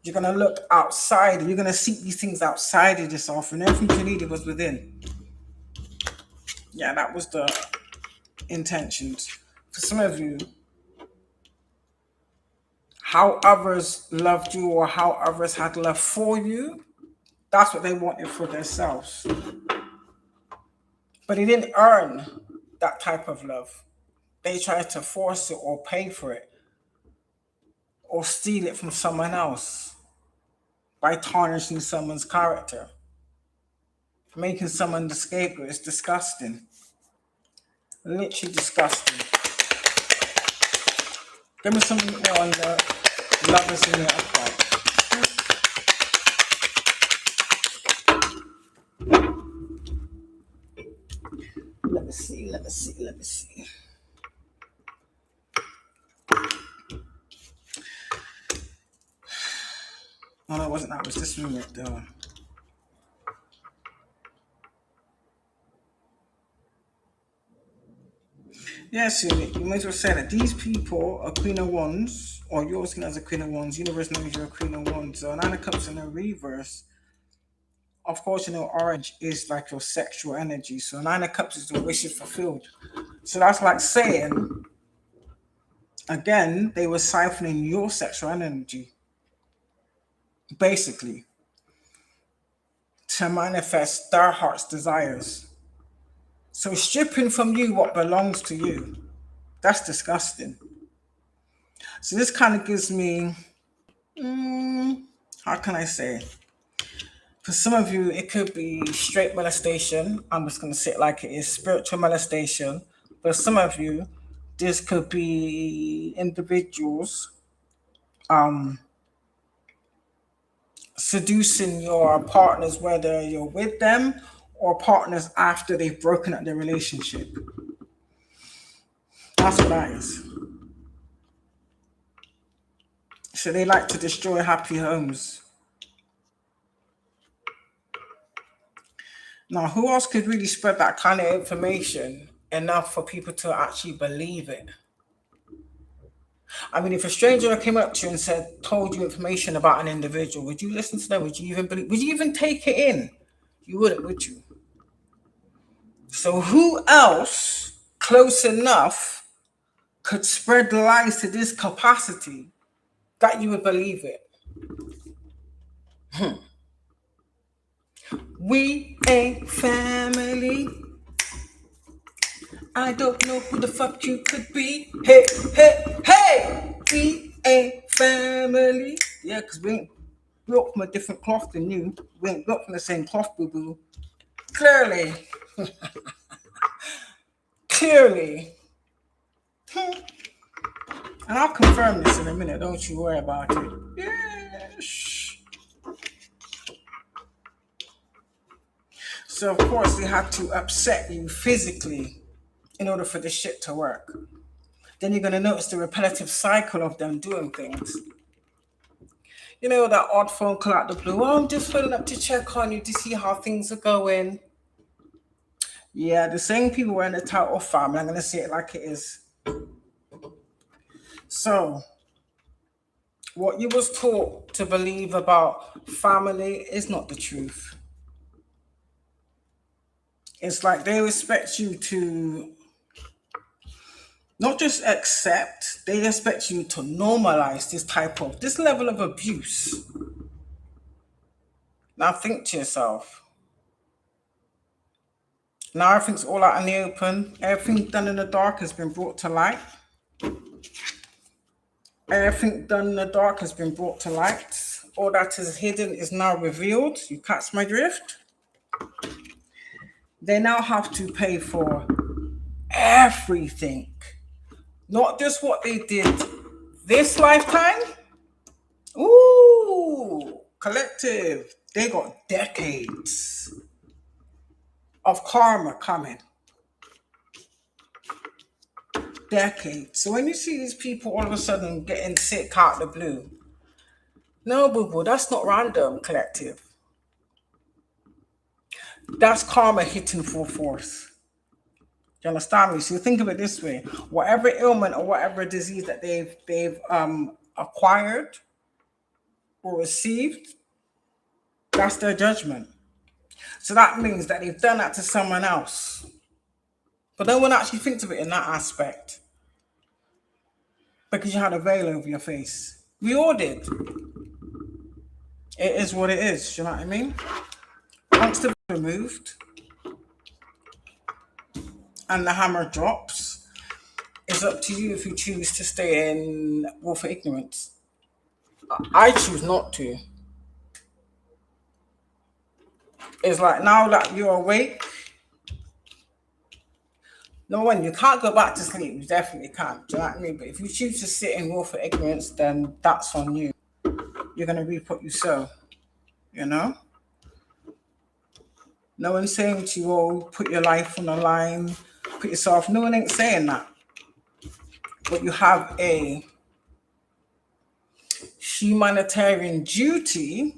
You're going to look outside. You're going to seek these things outside of yourself. And everything you needed was within. Yeah, that was the intentions. For some of you, how others loved you or how others had love for you, that's what they wanted for themselves. But they didn't earn that type of love. They tried to force it or pay for it or steal it from someone else by tarnishing someone's character, making someone the scapegoat. It's disgusting. Literally disgusting. Give me something more on the lovers in the upright. Let me see. Oh, no, it wasn't that. It was this one right there. Yeah, so you might as well say that these people are Queen of Wands, or you're seen as a Queen of Wands. Universe knows you're a Queen of Wands. So Nine of Cups in the reverse. Of course, orange is like your sexual energy. So Nine of Cups is the wishes fulfilled. So that's like saying, again, they were siphoning your sexual energy, basically, to manifest their heart's desires. So stripping from you what belongs to you. That's disgusting. So this kind of gives me, how can I say? For some of you, it could be straight molestation. I'm just going to say it like it is, spiritual molestation. For some of you, this could be individuals seducing your partners, whether you're with them or partners after they've broken up their relationship. That's what that is. So they like to destroy happy homes. Now, who else could really spread that kind of information enough for people to actually believe it? I mean, if a stranger came up to you and told you information about an individual, would you listen to them? Would you even believe? Would you even take it in? You wouldn't, would you? So who else close enough could spread lies to this capacity that you would believe it? We ain't family. I don't know who the fuck you could be. Hey, hey, hey! We ain't family. Yeah, because we ain't built from a different cloth than you. We ain't built from the same cloth, boo boo. Clearly. Clearly. And I'll confirm this in a minute. Don't you worry about it. Yes. So, of course, they had to upset you physically in order for this shit to work. Then you're going to notice the repetitive cycle of them doing things. You know, that odd phone call out the blue. Oh, I'm just phoning up to check on you to see how things are going. Yeah, the same people were in the title family. I'm going to say it like it is. So, what you was taught to believe about family is not the truth. It's like they expect you to not just accept, they expect you to normalize this level of abuse. Now think to yourself. Now everything's all out in the open. Everything done in the dark has been brought to light. Everything done in the dark has been brought to light. All that is hidden is now revealed. You catch my drift? They now have to pay for everything. Not just what they did this lifetime. Ooh, collective. They got decades of karma coming. Decades. So when you see these people all of a sudden getting sick out the blue, no, boo-boo, that's not random, collective. That's karma hitting full force. Do you understand me? So you think of it this way: whatever ailment or whatever disease that they've acquired or received, that's their judgment. So that means that they've done that to someone else. But no one actually thinks of it in that aspect. Because you had a veil over your face. We all did. It is what it is, you know what I mean? Once the veil is removed and the hammer drops, it's up to you if you choose to stay in willful ignorance. I choose not to. It's like now that you're awake, no one, you can't go back to sleep. You definitely can't. Do you know what I mean? But if you choose to sit in willful ignorance, then that's on you. You're going to reap what you sow. You know? No one's saying to you, oh, put your life on the line, put yourself. No one ain't saying that. But you have a humanitarian duty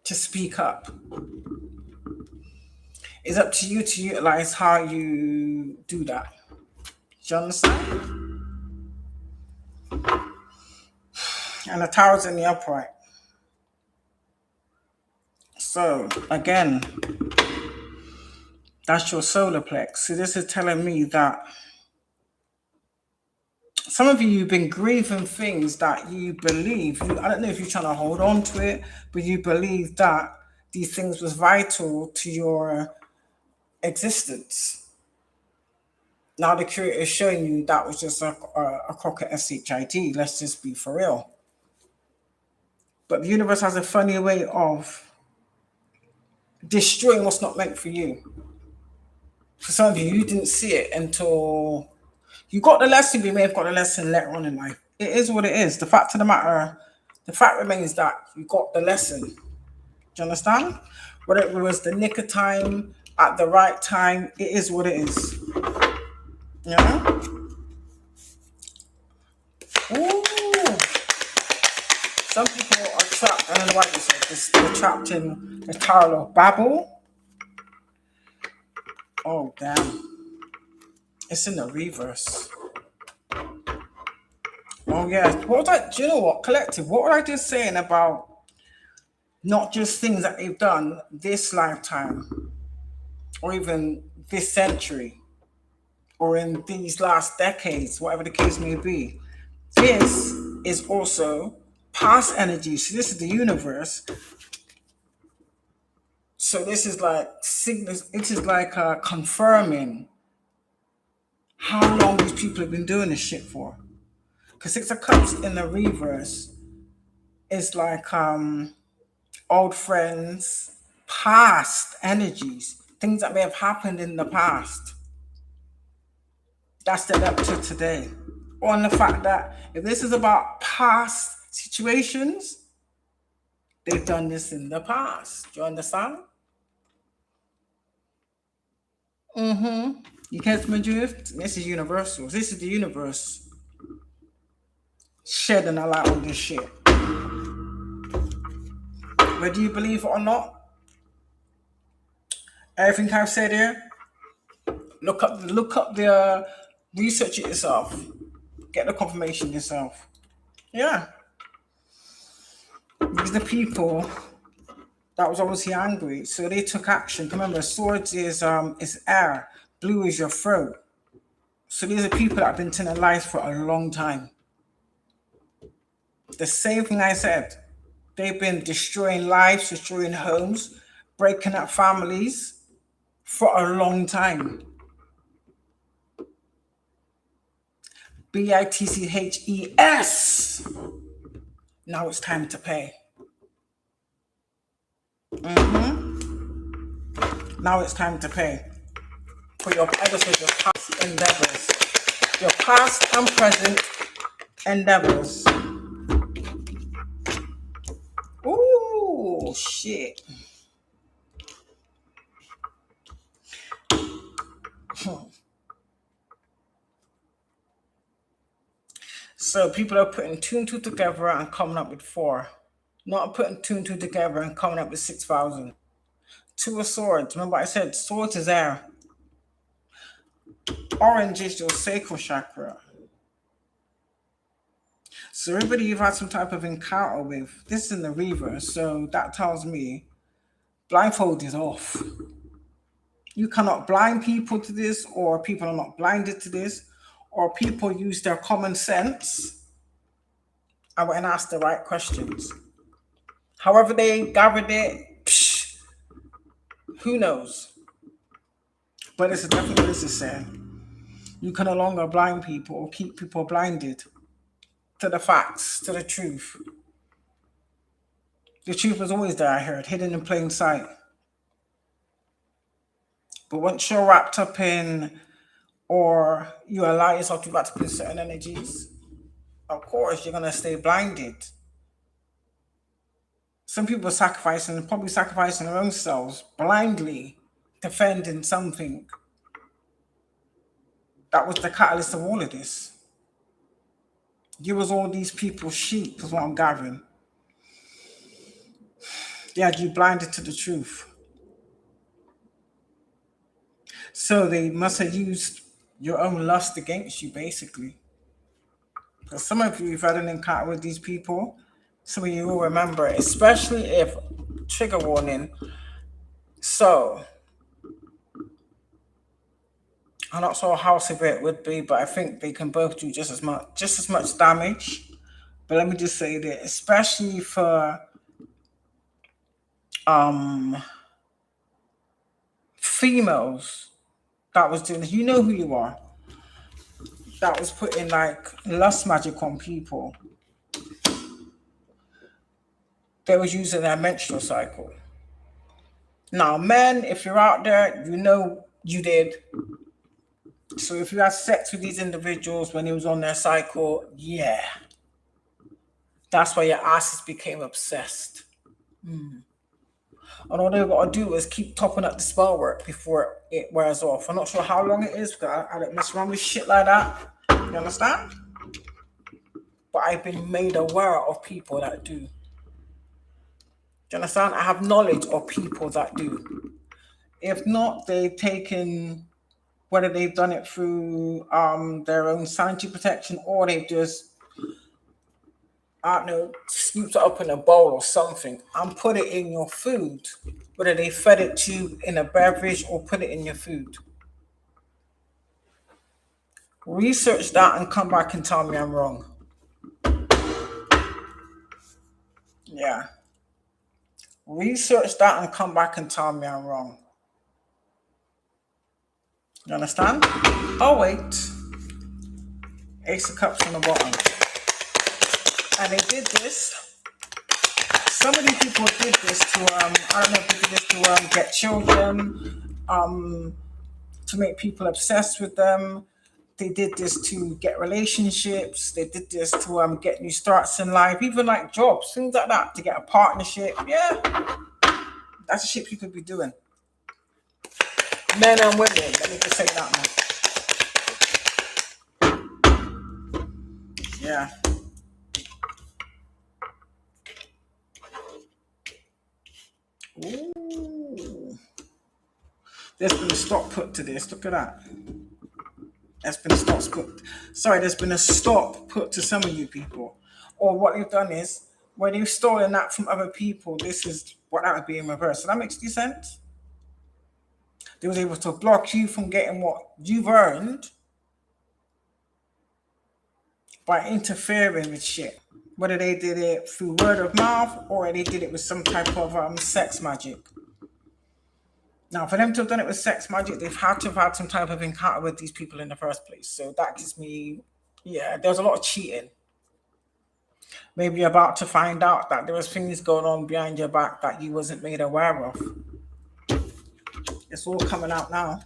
to speak up. It's up to you to utilize how you do that. Do you understand? And the tower's in the upright. So, again, that's your solar plex. So this is telling me that some of you, you've been grieving things that you believe. I don't know if you're trying to hold on to it, but you believe that these things was vital to your existence. Now the creator is showing you that was just a crock of SHIT. Let's just be for real. But the universe has a funny way of destroying what's not meant for you. For some of you, you didn't see it until you got the lesson. You may have got the lesson later on in life. It is what it is. The fact of the matter, the fact remains that you got the lesson. Do you understand? Whether it was the nick of time, at the right time, it is what it is. You know? Ooh. Some people are trapped, I don't know why you said this, they're trapped in the Tower of Babel. Oh, damn. It's in the reverse. Oh, yeah. What was I, do you know what, collective? What was I just saying about not just things that they've done this lifetime or even this century or in these last decades, whatever the case may be? This is also past energy. So this is the universe. So this is like signals. It is like confirming how long these people have been doing this shit for. Because Six of Cups in the reverse is like old friends, past energies, things that may have happened in the past. That's the up to today. On the fact that if this is about past situations, they've done this in the past. Do you understand? Mm-hmm. You catch my drift? This is universal. This is the universe shedding a light on this shit. Whether you believe it or not, everything I've said here, look up the research it yourself. Get the confirmation yourself. Yeah. These are the people that was obviously angry, so they took action. Remember, swords is air, blue is your throat. So these are people that have been telling lies for a long time. The same thing I said. They've been destroying lives, destroying homes, breaking up families for a long time. BITCHES. Now it's time to pay. Now it's time to pay for your, I just said, your past endeavors, your past and present endeavors. Ooh, shit. So people are putting two and two together and coming up with 4. Not putting two and two together and coming up with 6,000. 2 of swords. Remember I said swords is air. Orange is your sacral chakra. So everybody you've had some type of encounter with, this is in the reverse. So that tells me blindfold is off. You cannot blind people to this, or people are not blinded to this, or people use their common sense and went and asked the right questions. However they gathered it, who knows? But it's definitely necessary. You can no longer blind people or keep people blinded to the facts, to the truth. The truth is always there, I heard, hidden in plain sight. But once you're wrapped up in, or you allow yourself to be wrapped up in certain energies, of course you're going to stay blinded. Some people are sacrificing, probably sacrificing their own selves, blindly defending something. That was the catalyst of all of this. You was all these people's sheep, is what I'm gathering. They had you blinded to the truth. So they must have used your own lust against you, basically. Because some of you have had an encounter with these people. Some of you will remember it, especially if, trigger warning. So, I'm not sure how severe it would be, but I think they can both do just as much damage. But let me just say that, especially for females that was doing, you know who you are, that was putting like lust magic on people. They was using their menstrual cycle. Now, men, if you're out there, you know you did. So if you had sex with these individuals when it was on their cycle, yeah. That's why your asses became obsessed. And all they've got to do is keep topping up the spell work before it wears off. I'm not sure how long it is, because I don't mess around with shit like that. You understand? but I've been made aware of people that do. Do you understand? I have knowledge of people that do. If not, they've taken, whether they've done it through their own sanitary protection, or they've just, I don't know, scooped it up in a bowl or something and put it in your food. Whether they fed it to you in a beverage or put it in your food. Research that and come back and tell me I'm wrong. Yeah. Research that and come back and tell me I'm wrong. You understand? Oh, wait. Ace of Cups on the bottom. And they did this. Some of these people did this to, I don't know if they did this to get children, to make people obsessed with them. They did this to get relationships. They did this to get new starts in life, even like jobs, things like that, to get a partnership. Yeah, that's the shit people be doing. Men and women, let me just say that, man. Yeah. Ooh. There's been a stop put to this. Look at that. There's been a stop put. Sorry, there's been a stop put to some of you people. Or what they've done is, when you've stolen that from other people, this is what that would be in reverse. So that makes any sense? They was able to block you from getting what you've earned by interfering with shit. Whether they did it through word of mouth or they did it with some type of sex magic. Now, for them to have done it with sex magic, they've had to have had some type of encounter with these people in the first place. So that gives me, yeah, there's a lot of cheating. Maybe you're about to find out that there was things going on behind your back that you wasn't made aware of. It's all coming out now.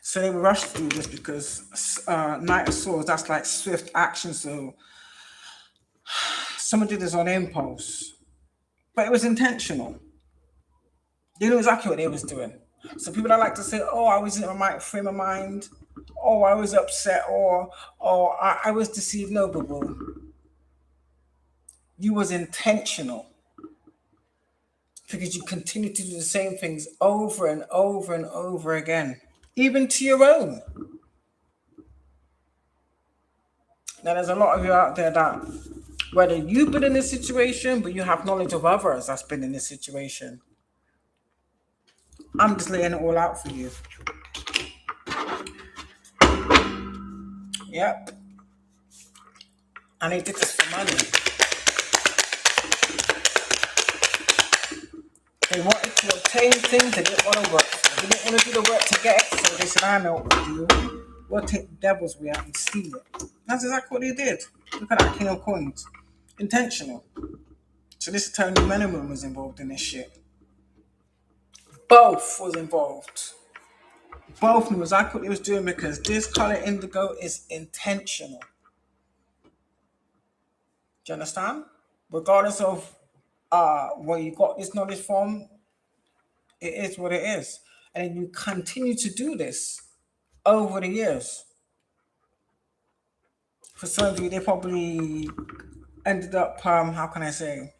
So they were rushed to do this because Knight of Swords, that's like swift action. So someone did this on impulse, but it was intentional. They knew exactly what they was doing. So people that like to say, "Oh, I was in my right frame of mind," "Oh, I was upset," or "Oh, I was deceived." No, boo. You was intentional because you continue to do the same things over and over and over again, even to your own. Now, there's a lot of you out there that, whether you've been in this situation, but you have knowledge of others that's been in this situation. I'm just laying it all out for you. Yep. And they did this for money. They wanted to obtain things they didn't want to work for. They didn't want to do the work to get it, so they said, "I know what we'll do. We'll take the devil's way out and steal it." That's exactly what they did. Look at that King of Coins. Intentional. So this is telling you men and women was involved in this shit. Both was involved. Both knew exactly what they was doing because this color indigo is intentional. Do you understand? Regardless of where you got this knowledge from, it is what it is. And you continue to do this over the years. For some of you, they probably ended up, how can I say,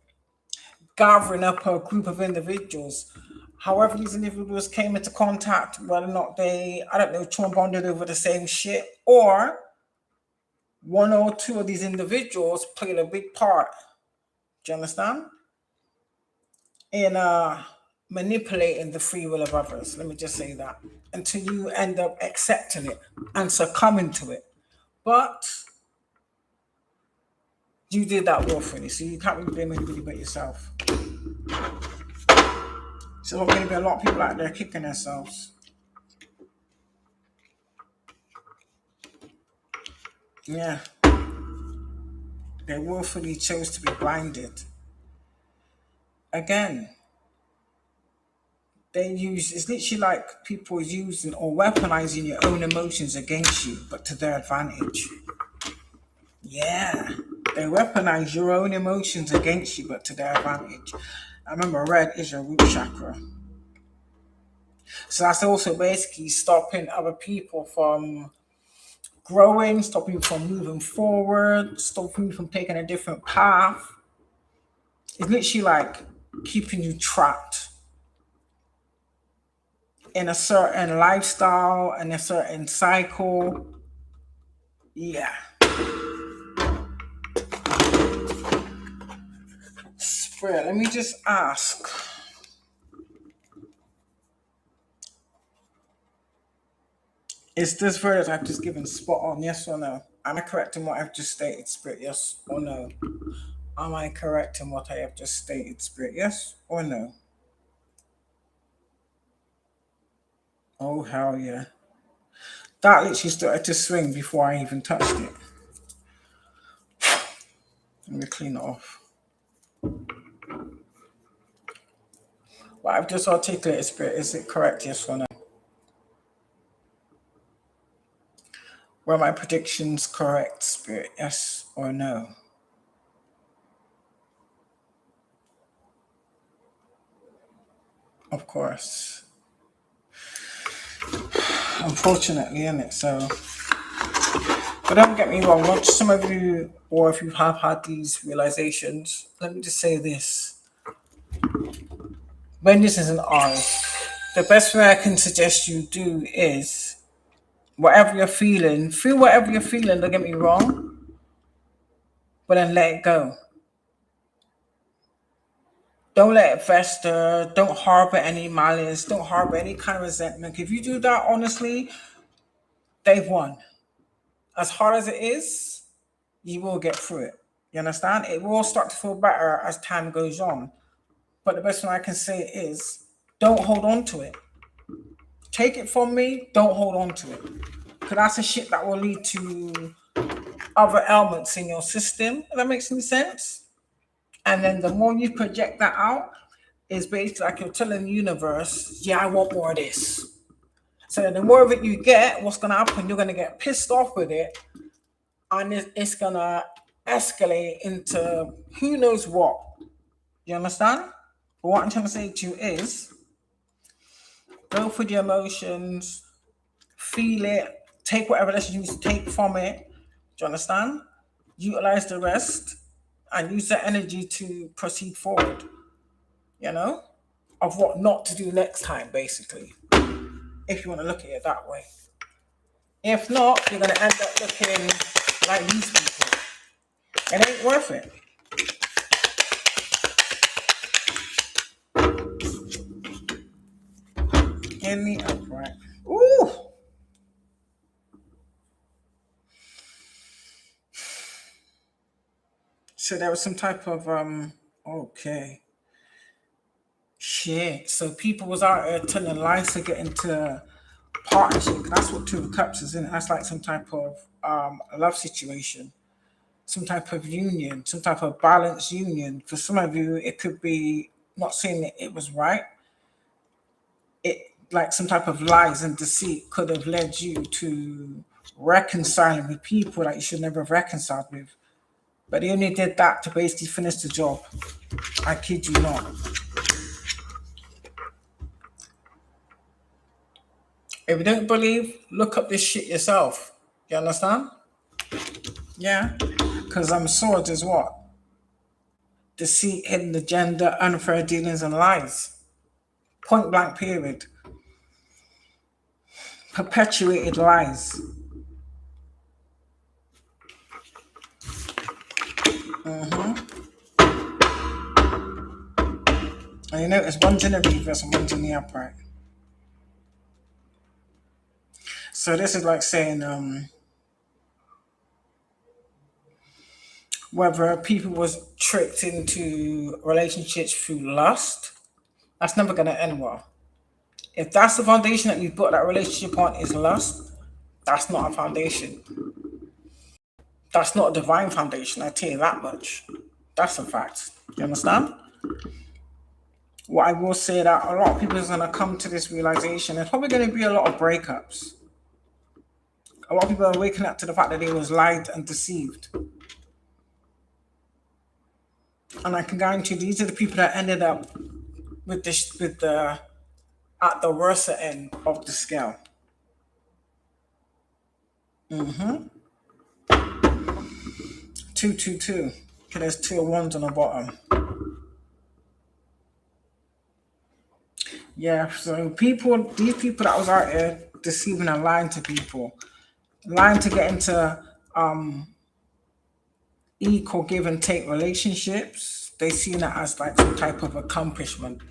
gathering up a group of individuals. However, these individuals came into contact, whether or not they, I don't know, trauma bonded over the same shit, or one or two of these individuals played a big part. Do you understand? In manipulating the free will of others. Let me just say that. Until you end up accepting it and succumbing to it. But you did that willfully, so you can't really blame anybody but yourself. So there's going to be a lot of people out there kicking themselves. Yeah. They willfully chose to be blinded. Again, it's literally like people using or weaponizing your own emotions against you, but to their advantage. Yeah. They weaponize your own emotions against you, but to their advantage. I remember red is your root chakra. So that's also basically stopping other people from growing, stopping you from moving forward, stopping you from taking a different path. It's literally like keeping you trapped in a certain lifestyle and a certain cycle. Yeah. Spirit, let me just ask. Is this verdict I've just given spot on? Yes or no? Am I correct in what I've just stated, Spirit? Yes or no? Am I correct in what I have just stated, Spirit? Yes or no? Oh, hell yeah. That literally started to swing before I even touched it. Let me clean it off. What I've just articulated, Spirit, is it correct? Yes or no? Were my predictions correct, Spirit? Yes or no? Of course. Unfortunately, isn't it? So, but don't get me wrong, not some of you, or if you have had these realizations, let me just say this. When this isn't ours, the best way I can suggest you do is whatever you're feeling, feel whatever you're feeling, don't get me wrong, but then let it go. Don't let it fester. Don't harbor any malice. Don't harbor any kind of resentment. If you do that, honestly, they've won. As hard as it is, you will get through it. You understand? It will start to feel better as time goes on. But the best thing I can say is don't hold on to it. Take it from me, don't hold on to it. Because that's a shit that will lead to other ailments in your system. If that makes any sense? And then the more you project that out, is basically like you're telling the universe, yeah, I want more of this. So the more of it you get, what's going to happen? You're going to get pissed off with it, and it's going to escalate into who knows what. You understand? But what I'm trying to say to you is go for the emotions, feel it, take whatever lesson you need to take from it. Do you understand? Utilize the rest and use that energy to proceed forward, you know, of what not to do next time, basically, if you want to look at it that way. If not, you're going to end up looking like these people. It ain't worth it. In the upright. Ooh. So there was some type of okay. Shit. So people was out there telling lies to get into partnership. That's what Two of Cups is, isn't it? That's like some type of love situation, some type of union, some type of balanced union. For some of you, it could be not saying that it was right. It like some type of lies and deceit could have led you to reconciling with people that you should never have reconciled with. But he only did that to basically finish the job. I kid you not. If you don't believe, look up this shit yourself. You understand? Yeah. Because swords is what? Deceit, hidden agenda, unfair dealings, and lies. Point blank period. Perpetuated lies. And you notice one's in the reverse and one's in the upright. So this is like saying whether people was tricked into relationships through lust, that's never going to end well. If that's the foundation that you put that relationship on is lust, that's not a foundation. That's not a divine foundation, I tell you that much. That's a fact. You understand? What I will say that a lot of people is going to come to this realization. There's probably going to be a lot of breakups. A lot of people are waking up to the fact that they was lied and deceived. And I can guarantee these are the people that ended up with this with the at the worst end of the scale. Two, two, two. Okay, there's two ones on the bottom. Yeah, so these people that was out there deceiving and lying to people, lying to get into equal give and take relationships, they seen it as like some type of accomplishment.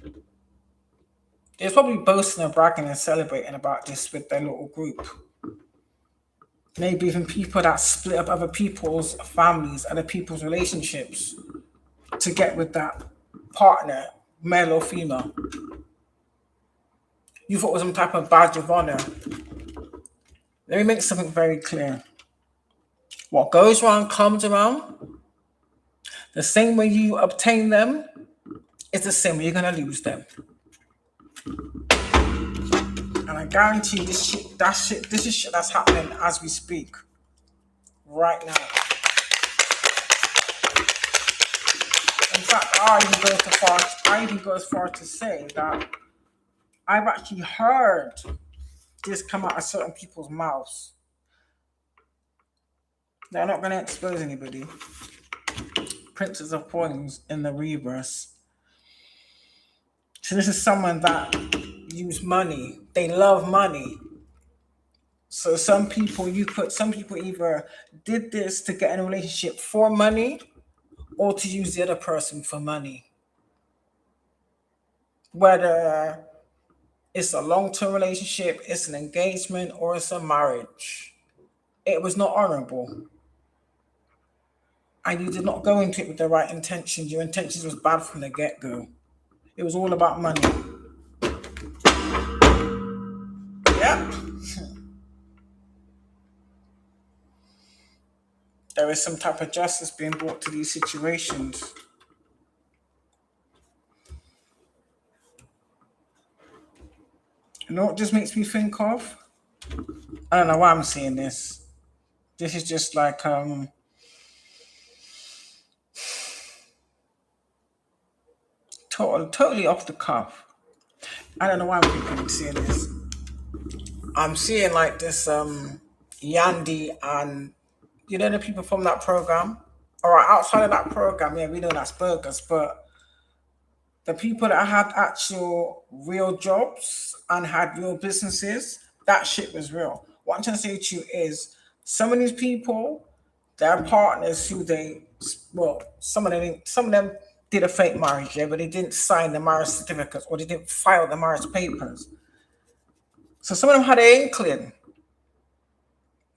They're probably boasting and bragging and celebrating about this with their little group. Maybe even people that split up other people's families, other people's relationships to get with that partner, male or female. You thought it was some type of badge of honor. Let me make something very clear. What goes around comes around. The same way you obtain them is the same way you're gonna lose them. And I guarantee this is shit that's happening as we speak. Right now. In fact, I even go as far to say that I've actually heard this come out of certain people's mouths. They're not gonna expose anybody. Princess of Pawns in the reverse. So this is someone that use money. They love money. So some people either did this to get in a relationship for money or to use the other person for money. Whether it's a long-term relationship, it's an engagement, or it's a marriage. It was not honorable. And you did not go into it with the right intentions. Your intentions was bad from the get-go. It was all about money. Yep. There is some type of justice being brought to these situations. You know what this makes me think of? I don't know why I'm saying this. This is just like totally off the cuff. I don't know why I'm seeing this. I'm seeing like this Yandy and you know the people from that program. All right, outside of that program, yeah, we know that's burgers, but the people that had actual real jobs and had real businesses, that shit was real. What I'm trying to say to you is some of these people, their partners who some of them did a fake marriage, yeah, but they didn't sign the marriage certificates or they didn't file the marriage papers. So some of them had an inkling.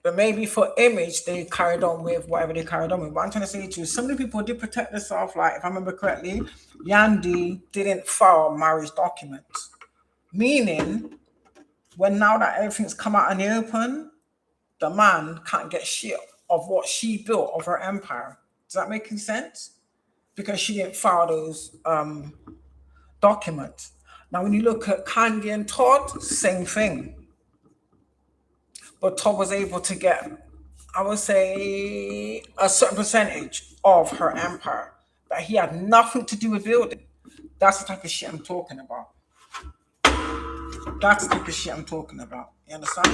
But maybe for image, they carried on with whatever they carried on with. What I'm trying to say to you, some of the people did protect themselves. Like, if I remember correctly, Yandy didn't file marriage documents. Meaning, when now that everything's come out in the open, the man can't get shit of what she built of her empire. Does that make any sense? Because she didn't file those documents. Now, when you look at Candy and Todd, same thing. But Todd was able to get, I would say, a certain percentage of her empire that he had nothing to do with building. That's the type of shit I'm talking about. That's the type of shit I'm talking about. You understand?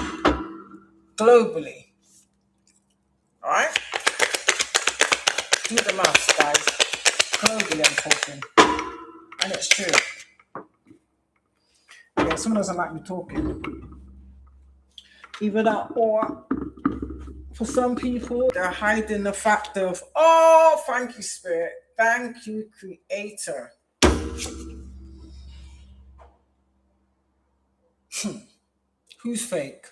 Globally. All right? Do the maths, guys. Globally, I'm talking. And it's true. Yeah, someone doesn't like me talking. Either that or for some people, they're hiding the fact of, oh, thank you, Spirit. Thank you, Creator. Who's fake?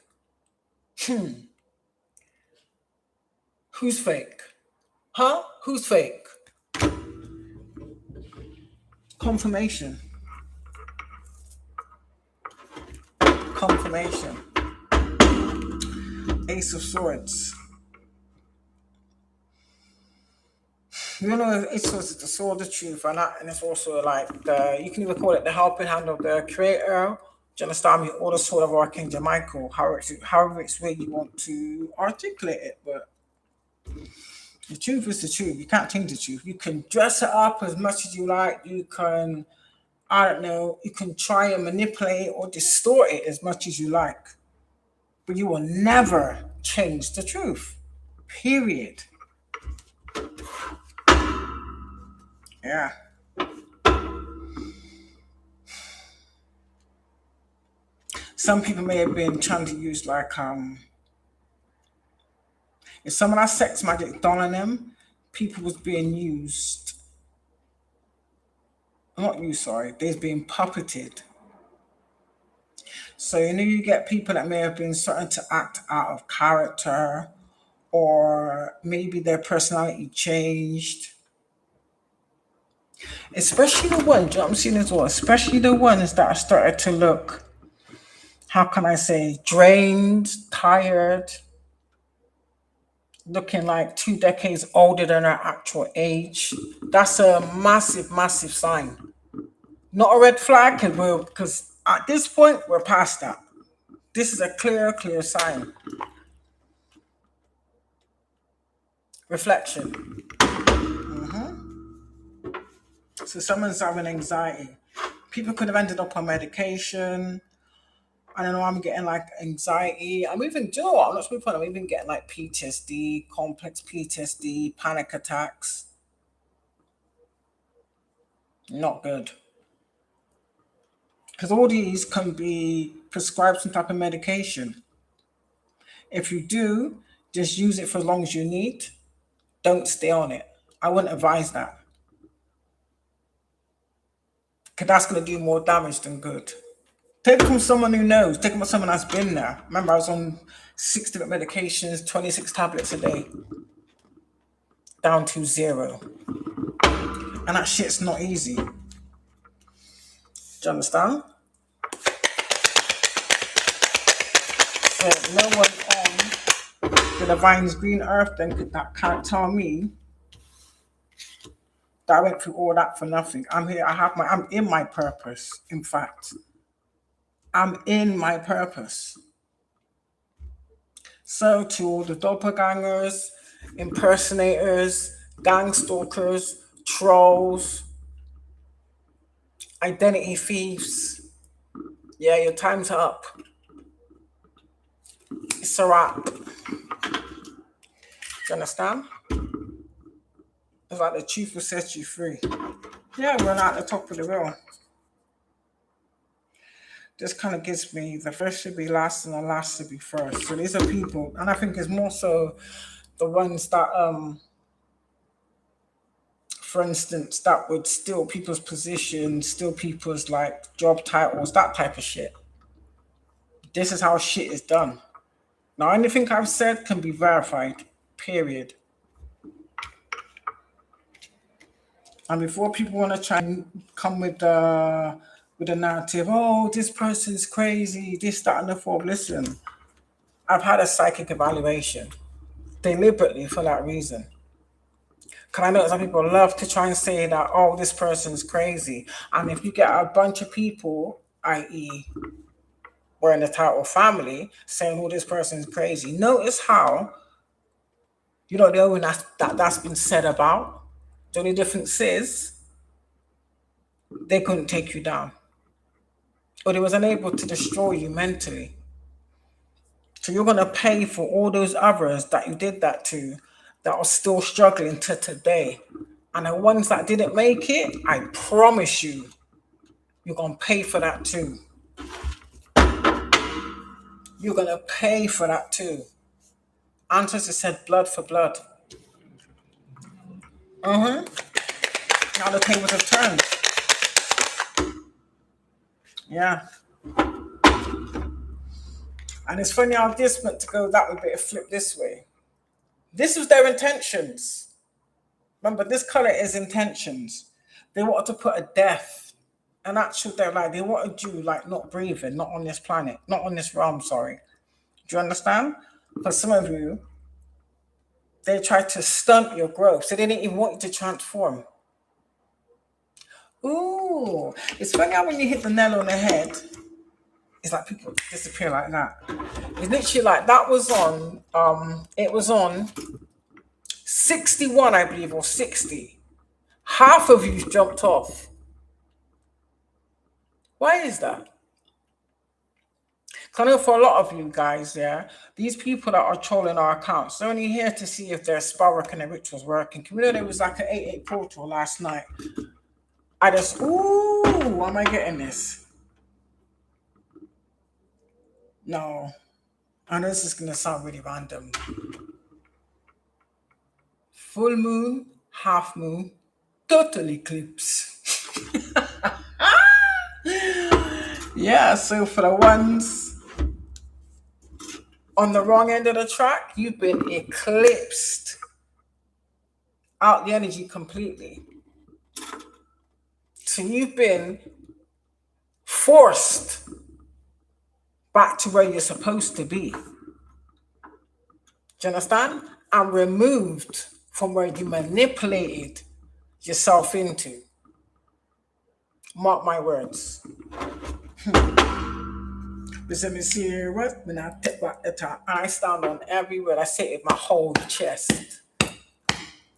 Who's fake? Huh? Who's fake? Confirmation. Confirmation. Ace of Swords. You know, it's also the sword of truth, and it's also like you can even call it the helping hand of the Creator. Do you understand me? Or the sword of Archangel Michael, however it's way you want to articulate it, but the truth is the truth. You can't change the truth. You can dress it up as much as you like. You can, I don't know, you can try and manipulate or distort it as much as you like. but you will never change the truth. Period. Yeah. Some people may have been trying to use like if someone has sex magic done on them, people was being used, not used, sorry, they's being puppeted. So you get people that may have been starting to act out of character, or maybe their personality changed. Especially the ones, I'm seeing as well, especially the ones that are started to look, how can I say, drained, tired, looking like 2 decades older than her actual age. That's a massive, massive sign. Not a red flag, because at this point we're past that. This is a clear, clear sign. Reflection. So someone's having anxiety. People could have ended up on medication. I don't know, I'm getting like anxiety. I'm even doing I'm not speaking. I'm even getting like PTSD, complex PTSD, panic attacks. Not good. Because all these can be prescribed some type of medication. If you do, just use it for as long as you need. Don't stay on it. I wouldn't advise that. Because that's going to do more damage than good. Take it from someone who knows. Take it from someone that's been there. Remember, I was on 6 different medications, 26 tablets a day, down to 0. And that shit's not easy. Do you understand? So no one on the divine's green earth then that can't tell me that I went through all that for nothing. I'm here, I'm in my purpose. In fact, I'm in my purpose. So to all the doppelgangers, impersonators, gang stalkers, trolls, identity thieves, yeah, your time's up. It's a wrap. Do you understand? It's like the truth will set you free. Yeah, we're not at the top of the wheel. This kind of gives me the first should be last and the last should be first. So these are people, and I think it's more so the ones that, for instance, that would steal people's positions, steal people's like job titles, that type of shit. This is how shit is done. Now, anything I've said can be verified. Period. And before people want to try and come with a narrative, oh, this person's crazy, this, that, and the fourth. Listen, I've had a psychic evaluation deliberately for that reason. Because I know some people love to try and say that, oh, this person's crazy. And if you get a bunch of people, i.e., we're in the title family, saying, oh, this person's crazy, notice how, the only that's been said about. The only difference is they couldn't take you down, or they was unable to destroy you mentally. So you're going to pay for all those others that you did that to, that are still struggling to today. And the ones that didn't make it, I promise you, you're going to pay for that too. You're going to pay for that too. Ancestors said blood for blood. Now the tables have turned. Yeah. And it's funny how this meant to go that way, but it flipped this way. This was their intentions. Remember, this color is intentions. They wanted to put a death, an actual death, like they wanted you like not breathing, not on this planet, not on this realm, sorry. Do you understand? For some of you, they tried to stunt your growth. So they didn't even want you to transform. Ooh, it's funny how when you hit the nail on the head, it's like people disappear like that. It's literally like that was on, it was on 61, I believe, or 60. Half of you jumped off. Why is that? I know for a lot of you guys, yeah, these people that are trolling our accounts, they're only here to see if their spell work and their rituals working. Can we know there was like an 8-8 portal last night? I just, ooh, why am I getting this? No, I know this is going to sound really random. Full moon, half moon, total eclipse. Yeah, so for the ones on the wrong end of the track, you've been eclipsed out the energy completely. So you've been forced back to where you're supposed to be. Do you understand? And removed from where you manipulated yourself into. Mark my words. Let me see what when I take back the top. I stand on every word. I say it with my whole chest.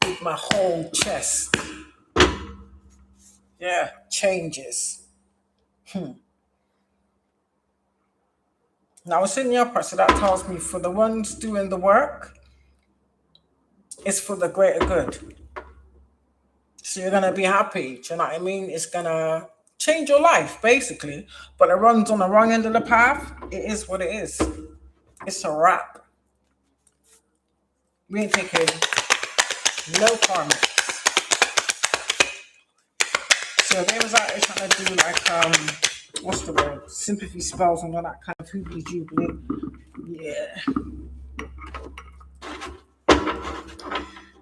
With my whole chest. Yeah, changes. Now it's in the upper, so that tells me for the ones doing the work, it's for the greater good. So you're gonna be happy. Do you know what I mean? It's gonna change your life, basically. But it runs on the wrong end of the path. It is what it is. It's a wrap. We ain't taking no karmics. So they was out there trying to do like what's the word? Sympathy spells and all that kind of hoopty jubilee. Yeah.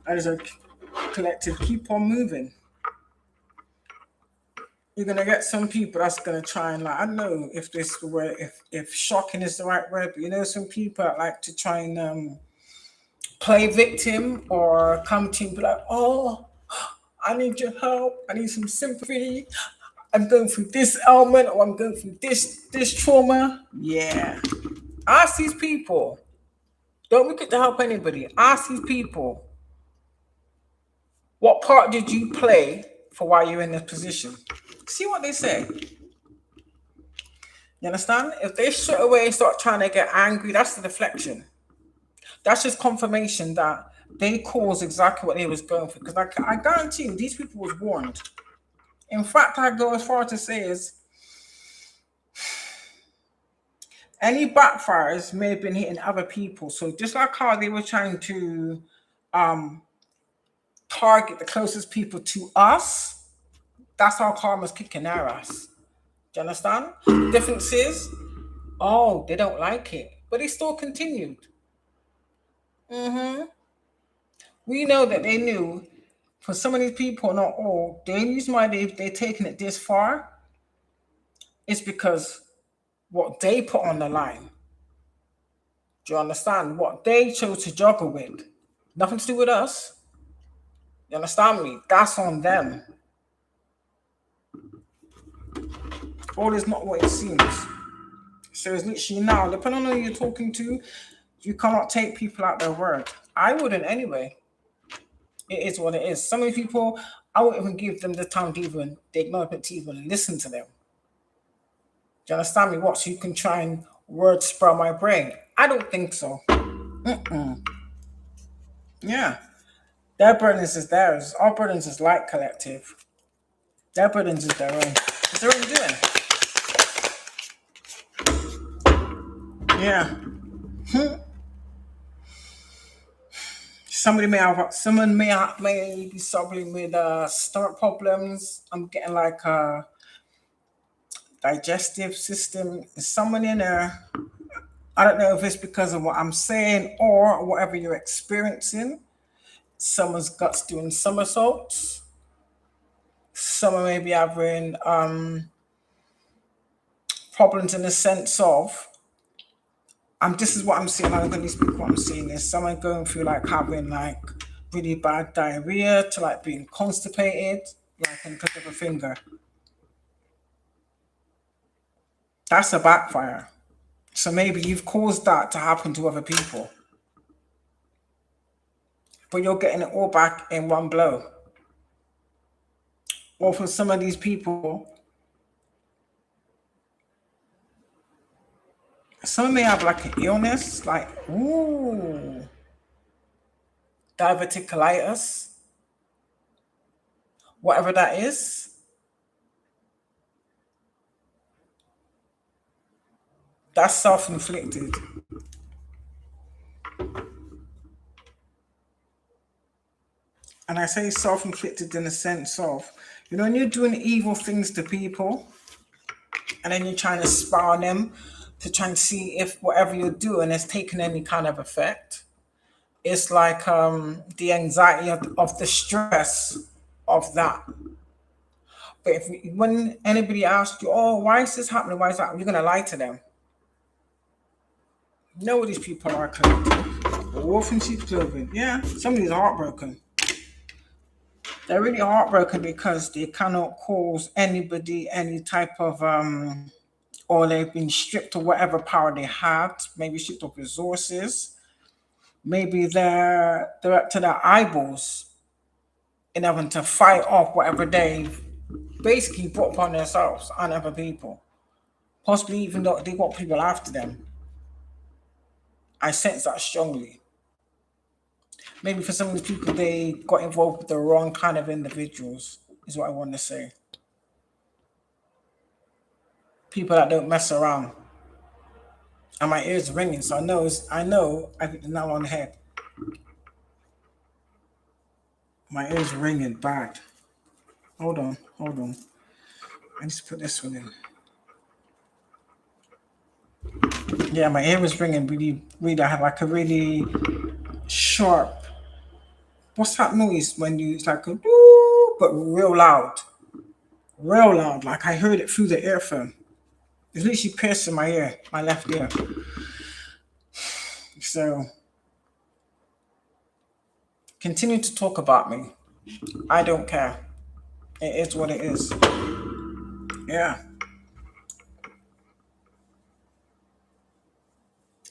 As a collective, keep on moving. You're gonna get some people that's gonna try and like, I don't know if this is the word, if shocking is the right word, but you know, some people that like to try and play victim or come to you and be like, oh, I need your help, I need some sympathy, I'm going through this ailment or I'm going through this trauma. Yeah. Ask these people. Don't look at to help anybody. Ask these people. What part did you play for why you're in this position? See what they say. You understand? If they straight away start trying to get angry, that's the deflection. That's just confirmation that they caused exactly what they was going through. Because I guarantee you, these people was warned. In fact, I go as far to say is any backfires may have been hitting other people. So just like how they were trying to target the closest people to us, that's how karma's kicking their ass. Do you understand? The difference is, oh, they don't like it, but they still continued. We know that they knew for some of these people, not all, the reason why they've taken it this far is because what they put on the line. Do you understand? What they chose to juggle with. Nothing to do with us. You understand me? That's on them. All is not what it seems. So it's literally now, depending on who you're talking to, you cannot take people at their word. I wouldn't anyway. It is what it is. Some of the people, I wouldn't even give them the time to even, the acknowledgement to even listen to them. Do you understand me? What? So you can try and word spell my brain? I don't think so. Yeah. Their burdens is theirs. Our burdens is like collective. Their burdens is their own. It's their own doing. Yeah. Someone may be struggling with stomach problems. I'm getting like a digestive system. There's someone in there. I don't know if it's because of what I'm saying or whatever you're experiencing. Someone's guts doing somersaults. Someone may be having problems in the sense of this is what I'm seeing. I'm going to speak what I'm seeing. Is someone going through like having like really bad diarrhea to like being constipated, like in the click of a finger. That's a backfire. So maybe you've caused that to happen to other people, but you're getting it all back in one blow. Or for some of these people, Some may have like an illness, like diverticulitis, whatever that is. That's self-inflicted. And I say self-inflicted in the sense of, when you're doing evil things to people and then you're trying to spy on them to try and see if whatever you're doing is taking any kind of effect. It's like the anxiety of the stress of that. But when anybody asks you, oh, why is this happening? Why is that? You're going to lie to them. Know these people are connected. Wolf in sheep's clothing. Yeah, somebody's heartbroken. They're really heartbroken because they cannot cause anybody any type of or they've been stripped of whatever power they had, maybe stripped of resources. Maybe they're up to their eyeballs in having to fight off whatever they've basically brought upon themselves and other people. Possibly even though they got people after them. I sense that strongly. Maybe for some of these people, they got involved with the wrong kind of individuals, is what I want to say. People that don't mess around. And my ears ringing, so I know I hit the nail on the head. My ears ringing bad. Hold on. I need to put this one in. Yeah, my ear was ringing really, really. I had like a really sharp. What's that noise when it's like a woo, but real loud? Real loud, like I heard it through the earphone. It's literally piercing my ear, my left ear. So, continue to talk about me. I don't care. It is what it is. Yeah.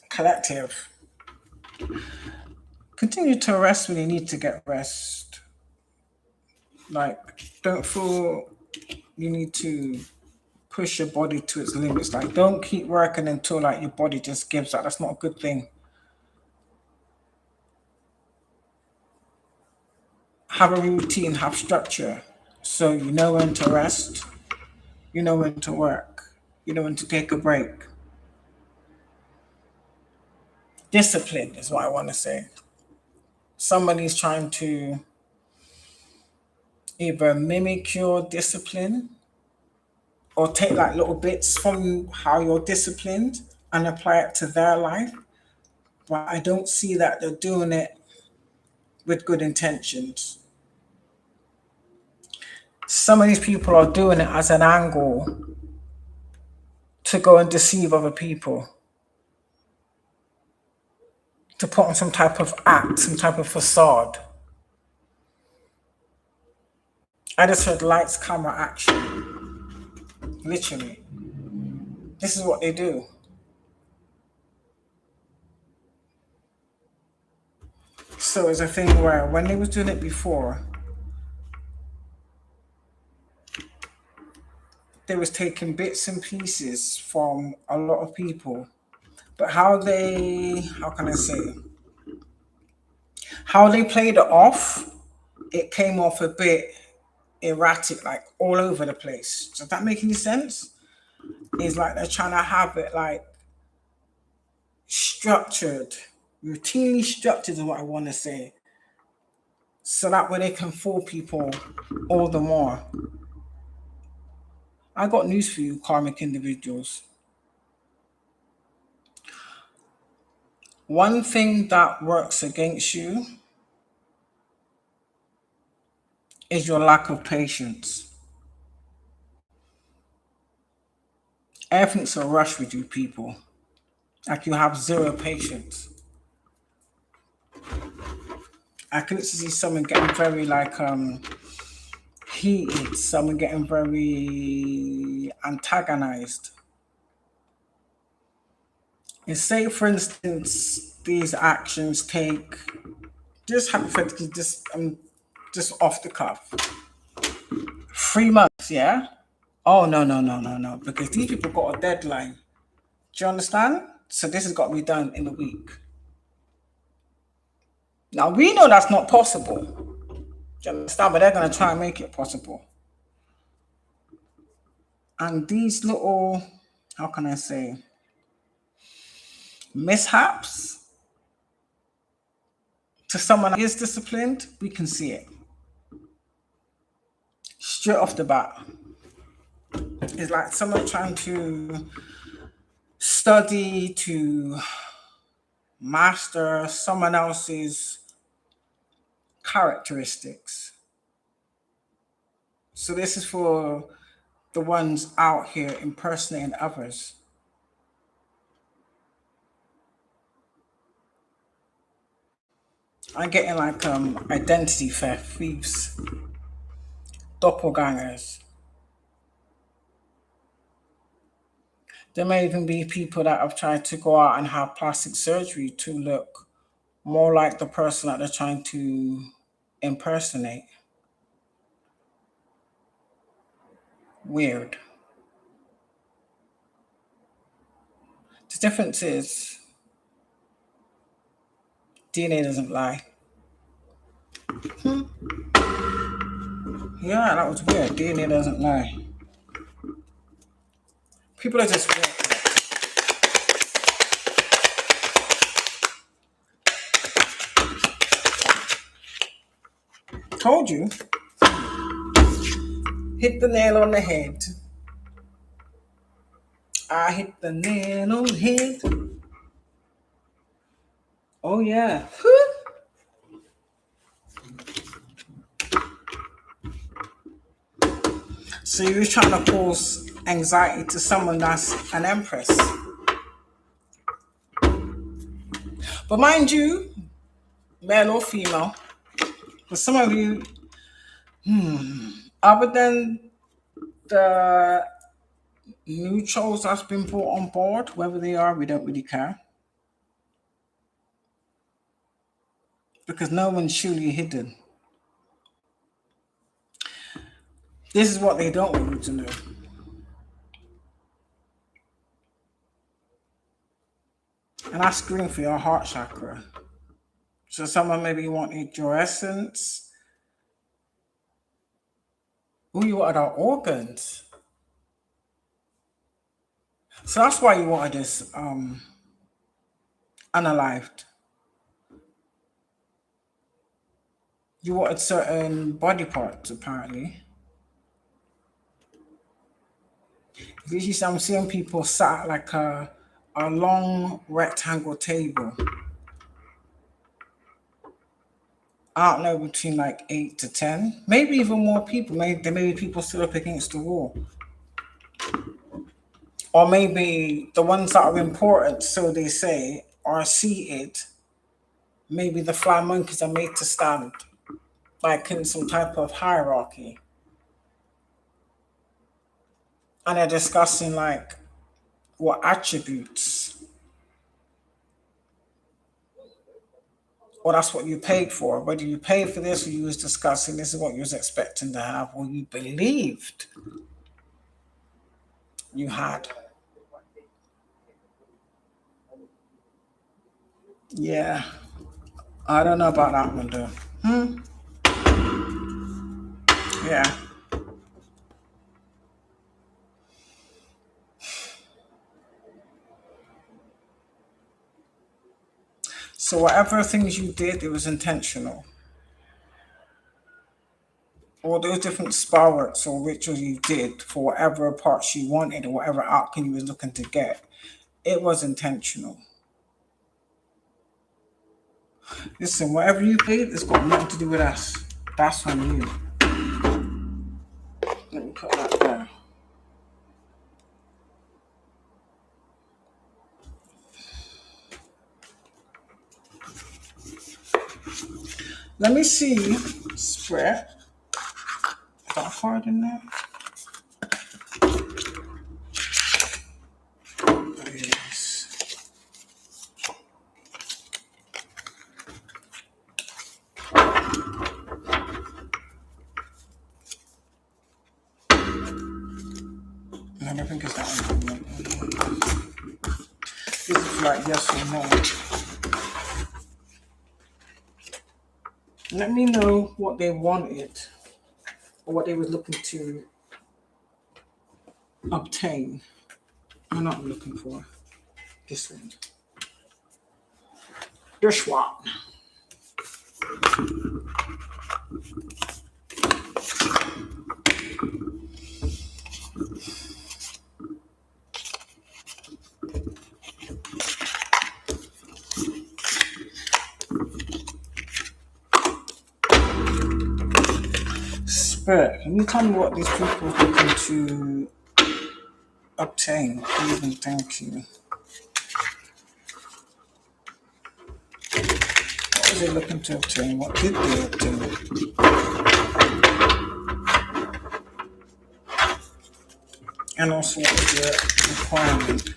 Collective. Continue to rest when you need to get rest. Like, don't feel you need to push your body to its limits. Like, don't keep working until like your body just gives up. That's not a good thing. Have a routine, have structure. So you know when to rest, you know when to work, you know when to take a break. Discipline is what I want to say. Somebody's trying to either mimic your discipline or take like little bits from how you're disciplined and apply it to their life. But I don't see that they're doing it with good intentions. Some of these people are doing it as an angle to go and deceive other people, to put on some type of act, some type of facade. I just heard lights, camera, action. Literally. This is what they do. So it's a thing where when they was doing it before, they was taking bits and pieces from a lot of people. But how can I say, how they played it off, it came off a bit erratic, like all over the place. Does that make any sense? It's like they're trying to have it like structured, routinely structured is what I want to say. So that way they can fool people all the more. I got news for you, karmic individuals. One thing that works against you is your lack of patience. Everything's a rush with you people. Like you have zero patience. I can see someone getting very like heated, someone getting very antagonized. And say for instance, these actions take just hypothetically, just off the cuff. 3 months, yeah? Oh no, because these people got a deadline. Do you understand? So this has got to be done in a week. Now we know that's not possible. Do you understand? But they're going to try and make it possible. And these little, how can I say, mishaps to someone who is disciplined, we can see it straight off the bat. It's like someone trying to study to master someone else's characteristics. So this is for the ones out here impersonating others. I'm getting like identity thieves, doppelgangers. There may even be people that have tried to go out and have plastic surgery to look more like the person that they're trying to impersonate. Weird. The difference is DNA doesn't lie. Yeah, that was weird. DNA doesn't lie. People are just weird. Told you. Hit the nail on the head. I hit the nail on the head. Oh yeah. So you're trying to cause anxiety to someone that's an empress. But mind you, male or female, for some of you, other than the neutrals that's been brought on board, whether they are, we don't really care. Because no one's truly hidden. This is what they don't want you to know. And that's screaming for your heart chakra. So someone maybe wanted your essence. Oh, you wanted our organs. So that's why you wanted this unalived. You wanted certain body parts, apparently. Usually I'm seeing people sat at like a long rectangle table. I don't know, between like 8 to 10, maybe even more people. Maybe there may be people still up against the wall. Or maybe the ones that are important, so they say, are seated. Maybe the fly monkeys are made to stand, like in some type of hierarchy. And they're discussing like what attributes. Well, that's what you paid for. Whether you paid for this or you was discussing this is what you was expecting to have, or you believed you had. Yeah. I don't know about that one though. Yeah. So whatever things you did, it was intentional. All those different spell works or rituals you did for whatever parts you wanted or whatever outcome you was looking to get, it was intentional. Listen, whatever you paid, it's got nothing to do with us. That's on you. Let me put that there. Let me see. Spread. Is that hard in there? Yes. I don't think it's that one. This is like yes or no. Let me know what they wanted or what they were looking to obtain. I'm not looking for this one. This one. Spirit, can you tell me what these people are looking to obtain? Please and thank you. What was they looking to obtain? What did they obtain? And also what was their requirement?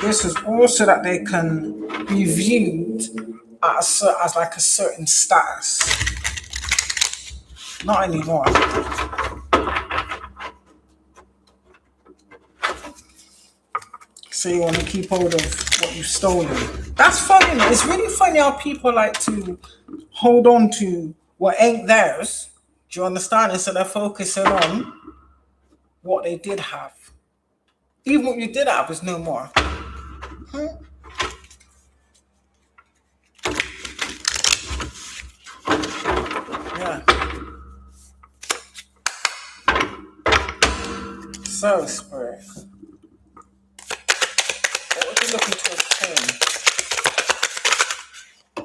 This is also that they can be viewed as like a certain status. Not anymore. So you want to keep hold of what you've stolen. That's funny. It's really funny how people like to hold on to what ain't theirs. Do you understand? Instead of focusing on what they did have. Even what you did have is no more. Yeah. So, Spirit, what are you looking to obtain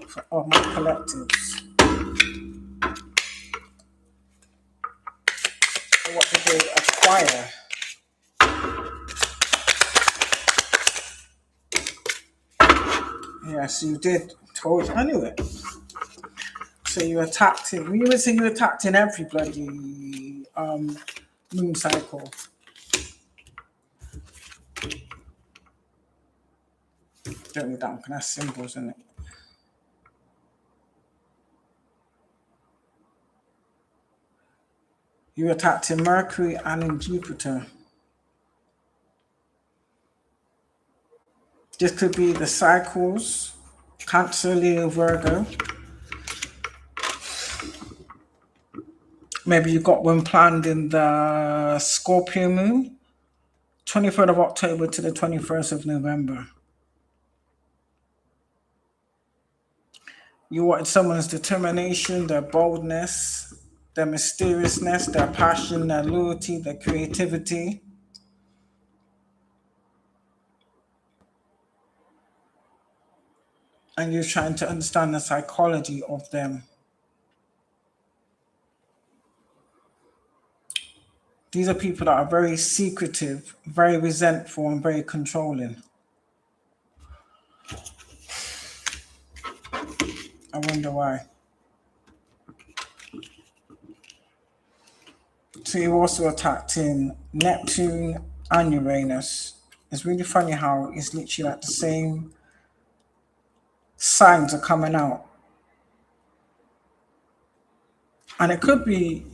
for my collectives? What did they acquire? Yes, you did. Told you. I knew it. So you attacked him. You would say you attacked in every bloody moon cycle. Don't need that one, can have symbols in it. You attacked in Mercury and in Jupiter. This could be the cycles, Cancer, Leo, Virgo. Maybe you got one planned in the Scorpio moon, 23rd of October to the 21st of November. You wanted someone's determination, their boldness, their mysteriousness, their passion, their loyalty, their creativity. And you're trying to understand the psychology of them. These are people that are very secretive, very resentful, and very controlling. I wonder why. So you also attacked in Neptune and Uranus. It's really funny how it's literally like the same signs are coming out. And it could be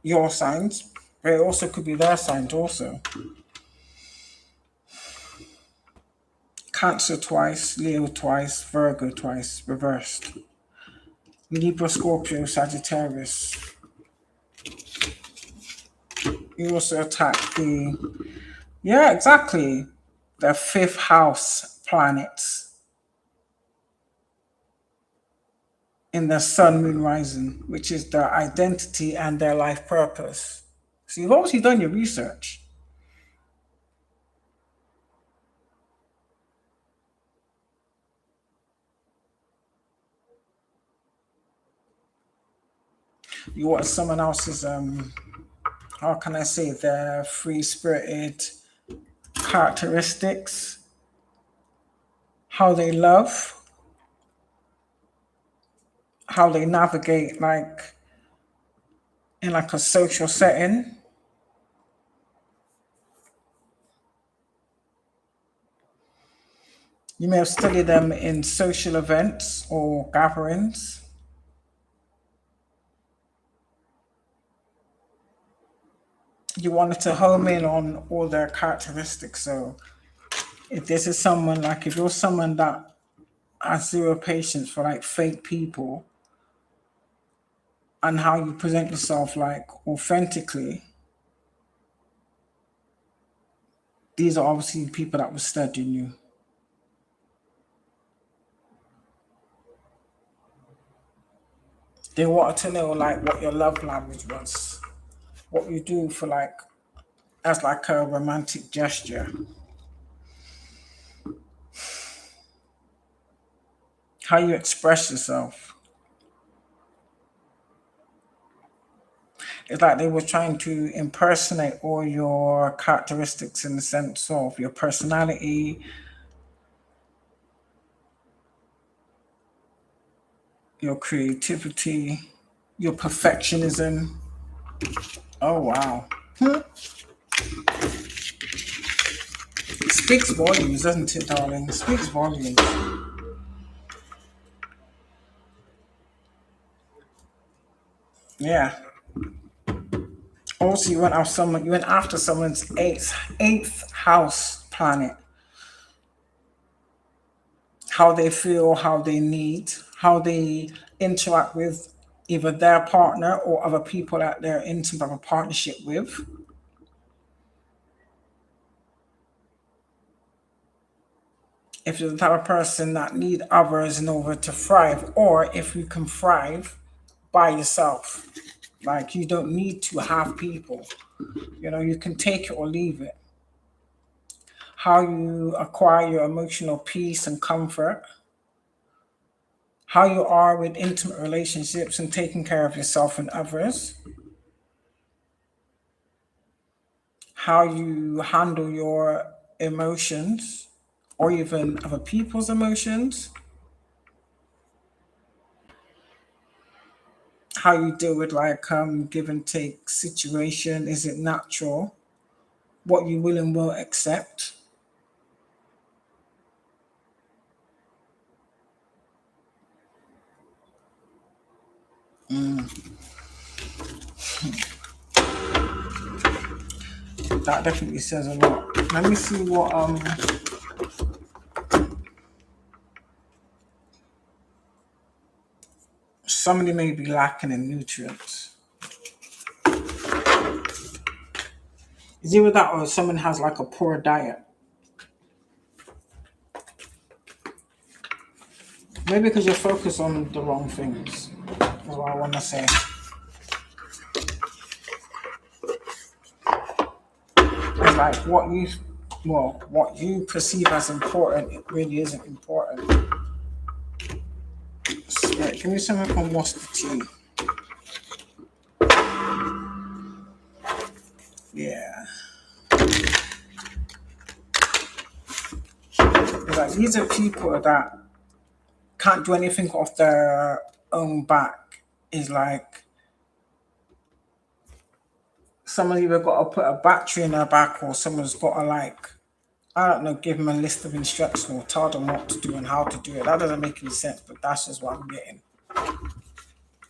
your signs, but it also could be their signs also. Cancer twice, Leo twice, Virgo twice, reversed. Libra, Scorpio, Sagittarius. You also attack yeah, exactly, the fifth house planets in the sun, moon, rising, which is their identity and their life purpose. So you've obviously done your research. You want someone else's, how can I say, their free spirited characteristics, how they love, how they navigate like in like a social setting. You may have studied them in social events or gatherings. You wanted to home in on all their characteristics. So If this is someone like, if you're someone that has zero patience for like fake people and how you present yourself like authentically, these are obviously people that were studying you. They wanted to know like what your love language was, what you do for like as like a romantic gesture, how you express yourself. It's like they were trying to impersonate all your characteristics in the sense of your personality, your creativity, your perfectionism. Oh wow. Speaks volumes, doesn't it, darling? Speaks volumes. Yeah. Also, you went after someone's eighth house planet. How they feel, how they need, how they interact with either their partner or other people that they're in some type of partnership with. If you're the type of person that need others in order to thrive, or if you can thrive by yourself. Like you don't need to have people. You know, you can take it or leave it. How you acquire your emotional peace and comfort, how you are with intimate relationships and taking care of yourself and others, how you handle your emotions or even other people's emotions, how you deal with like give and take situation. Is it natural? What you will and will accept. That definitely says a lot. Let me see what somebody may be lacking in nutrients. Is either that or someone has like a poor diet. Maybe because you're focused on the wrong things. That's what I want to say. It's like what you perceive as important, it really isn't important. So, right, give me something from what's the tea. Yeah. It's like these are people that can't do anything off their own back. Is like someone either got to put a battery in their back or someone's got to like, I don't know, give them a list of instructions or tell them what to do and how to do it. That doesn't make any sense, but that's just what I'm getting.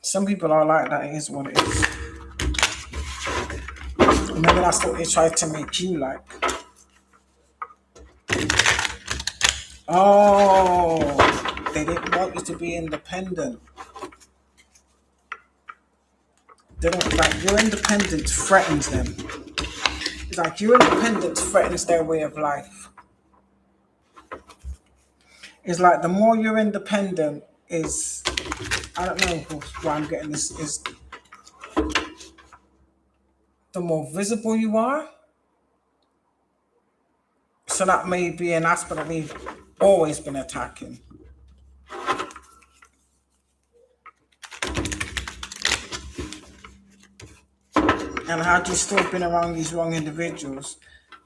Some people are like that, it is what it is. Maybe that's what they tried to make you like. Oh, they didn't want you to be independent. They don't like your independence threatens them. It's like your independence threatens their way of life. It's like the more you're independent is, I don't know why I'm getting this, is the more visible you are. So that may be an aspect that we've always been attacking. And had you still been around these wrong individuals,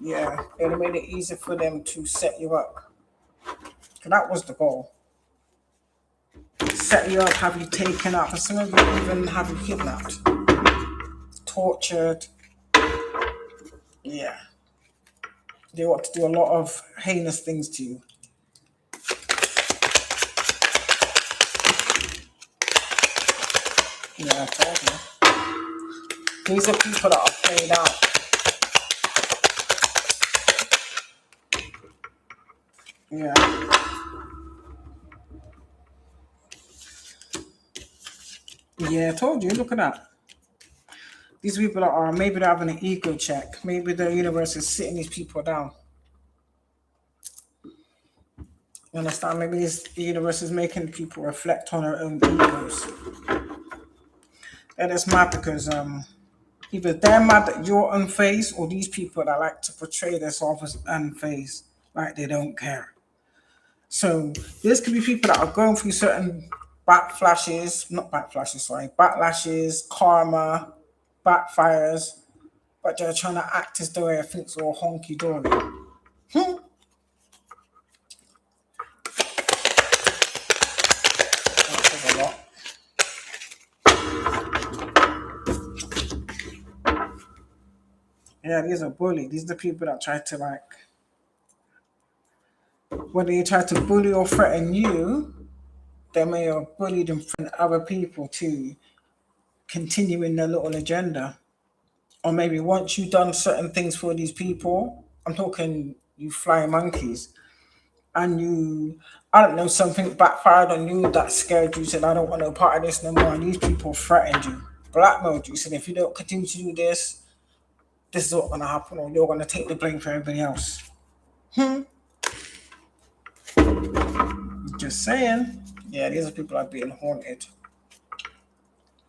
yeah, it would have made it easier for them to set you up. And that was the goal. Set you up, have you taken up, and some of you even have you kidnapped, tortured. Yeah. They want to do a lot of heinous things to you. Yeah, I told you. These are people that are played out. Yeah. Yeah, I told you. Look at that. These people are maybe they're having an ego check. Maybe the universe is sitting these people down. You understand? Maybe the universe is making people reflect on their own egos. And it's mad because either they're mad at your unfazed or these people that like to portray themselves as unfazed, like they don't care. So this could be people that are going through certain backlashes, karma, backfires, but they're trying to act as though everything's all honky dory. That says a lot. Yeah, these are bullies. These are the people that try to like, whether they try to bully or threaten you, they may have bullied and threatened other people to continue in their little agenda. Or maybe once you've done certain things for these people, I'm talking you flying monkeys, and you, I don't know, something backfired on you that scared you, said, I don't want no part of this no more. And these people threatened you, blackmailed you, said, if you don't continue to do this, this is what's going to happen, or you're going to take the blame for everybody else. Just saying. Yeah, these are people that are being haunted.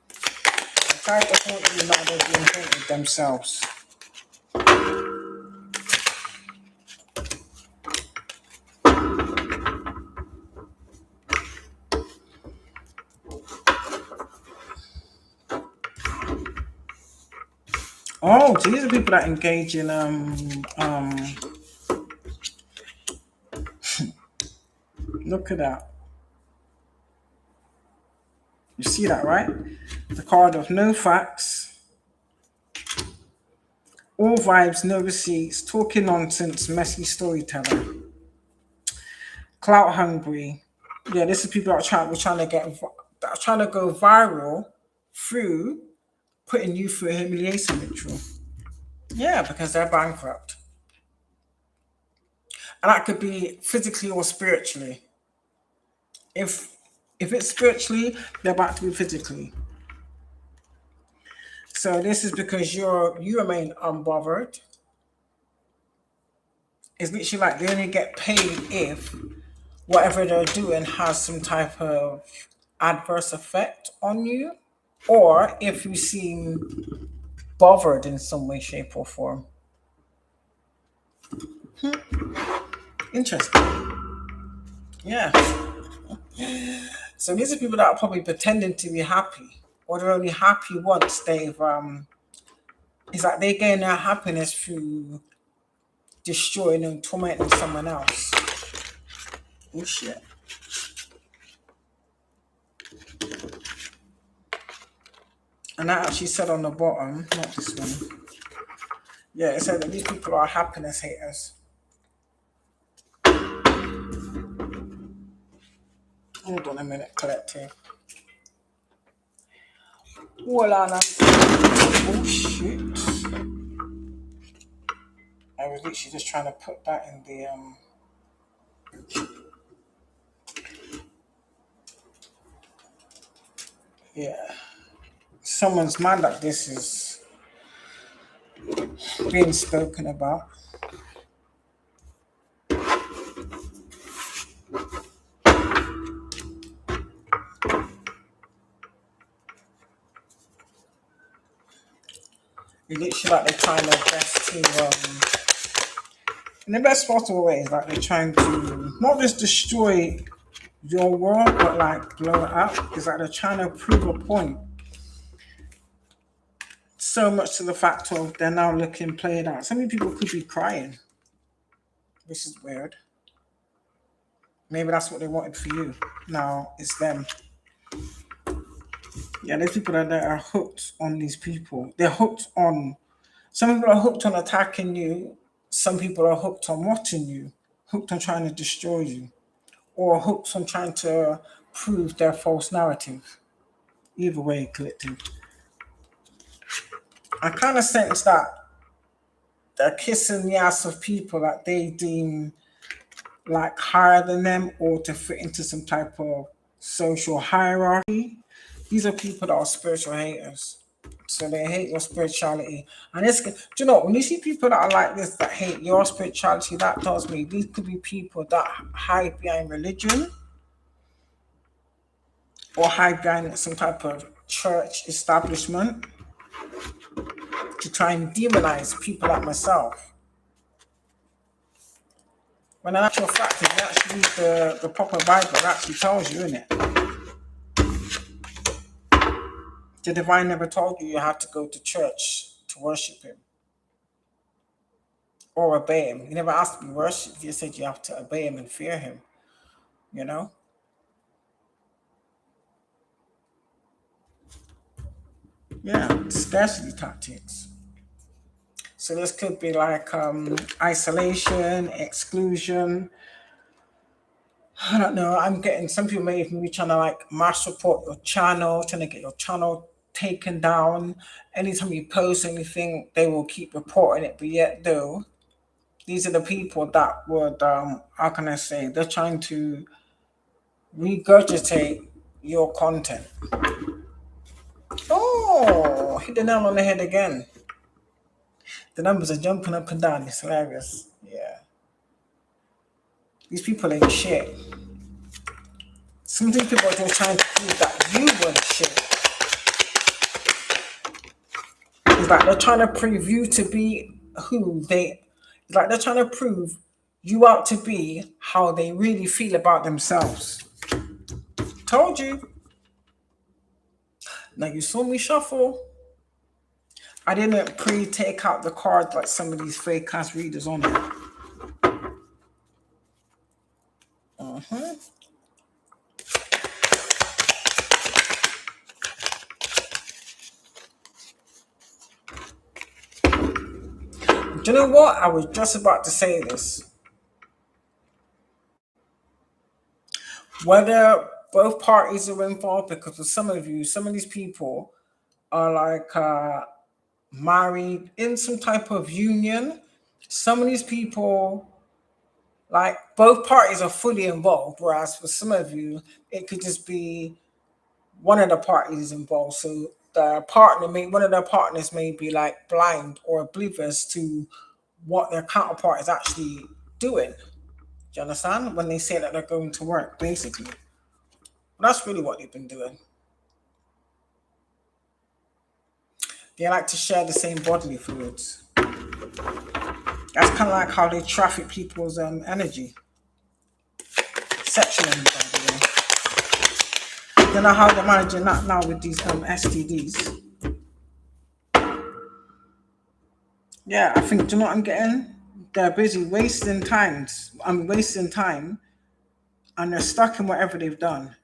They tried to haunt you, now they're being haunted themselves. Oh, so these are people that engage in look at that. You see that, right? The card of no facts, all vibes, no receipts, talking nonsense, messy storyteller, clout hungry. Yeah, this is people that we're trying to that are trying to go viral through putting you through a humiliation ritual. Yeah, because they're bankrupt. And that could be physically or spiritually. If if it's spiritually, they're about to be physically. So this is because you remain unbothered. It's literally like they only get paid if whatever they're doing has some type of adverse effect on you, or if you seem bothered in some way, shape, or form. Interesting. Yeah. So these are people that are probably pretending to be happy, or they're only happy once they've it's like they gain their happiness through destroying and tormenting someone else. Oh shit. And that actually said on the bottom, not this one. Yeah, it said that these people are happiness haters. Hold on a minute, collective. Hold on. Oh shit. I was literally just trying to put that in the yeah. Someone's mad that this is being spoken about. It's literally like they're trying their best to in the best possible ways, like they're trying to not just destroy your world, but like blow it up. It's like they're trying to prove a point. So much to the fact of they're now looking played out. So many people could be crying, which is weird. Maybe that's what they wanted for you. Now it's them. Yeah, there's people that are hooked on these people. They're hooked on. Some people are hooked on attacking you. Some people are hooked on watching you, hooked on trying to destroy you, or hooked on trying to prove their false narrative. Either way, collective. I kind of sense that they're kissing the ass of people that they deem like higher than them or to fit into some type of social hierarchy. These are people that are spiritual haters. So they hate your spirituality. And it's, do you know, when you see people that are like this, that hate your spirituality, that tells me these could be people that hide behind religion or hide behind some type of church establishment to try and demonize people like myself. When in actual fact, if you actually read the proper Bible, it actually tells you, innit? The divine never told you have to go to church to worship him or obey him. He never asked to be worshipped. He said you have to obey him and fear him, you know? Yeah, scarcity tactics. So this could be like isolation, exclusion. I don't know. I'm getting some people may even be trying to like mass report your channel, trying to get your channel taken down. Anytime you post anything, they will keep reporting it. But yet, though, these are the people that would, how can I say, they're trying to regurgitate your content. Oh, hit the nail on the head again. The numbers are jumping up and down. It's hilarious. Yeah. These people ain't shit. Some of these people are just trying to prove that you weren't shit. It's like they're trying to prove you to be who they, it's like they're trying to prove you out to be how they really feel about themselves. Told you. Now you saw me shuffle. I didn't pre-take out the cards like some of these fake ass readers on it. Do you know what? I was just about to say this. Whether both parties are involved, because for some of you, some of these people are like married in some type of union. Some of these people, like both parties are fully involved, whereas for some of you, it could just be one of the parties involved. So one of their partners may be like blind or oblivious to what their counterpart is actually doing. Do you understand? When they say that they're going to work, basically. That's really what they've been doing. They like to share the same bodily fluids. That's kind of like how they traffic people's energy. Sexual energy, by the way. You know how they're managing that now with these STDs. Yeah, I think, do you know what I'm getting? They're busy wasting wasting time, and they're stuck in whatever they've done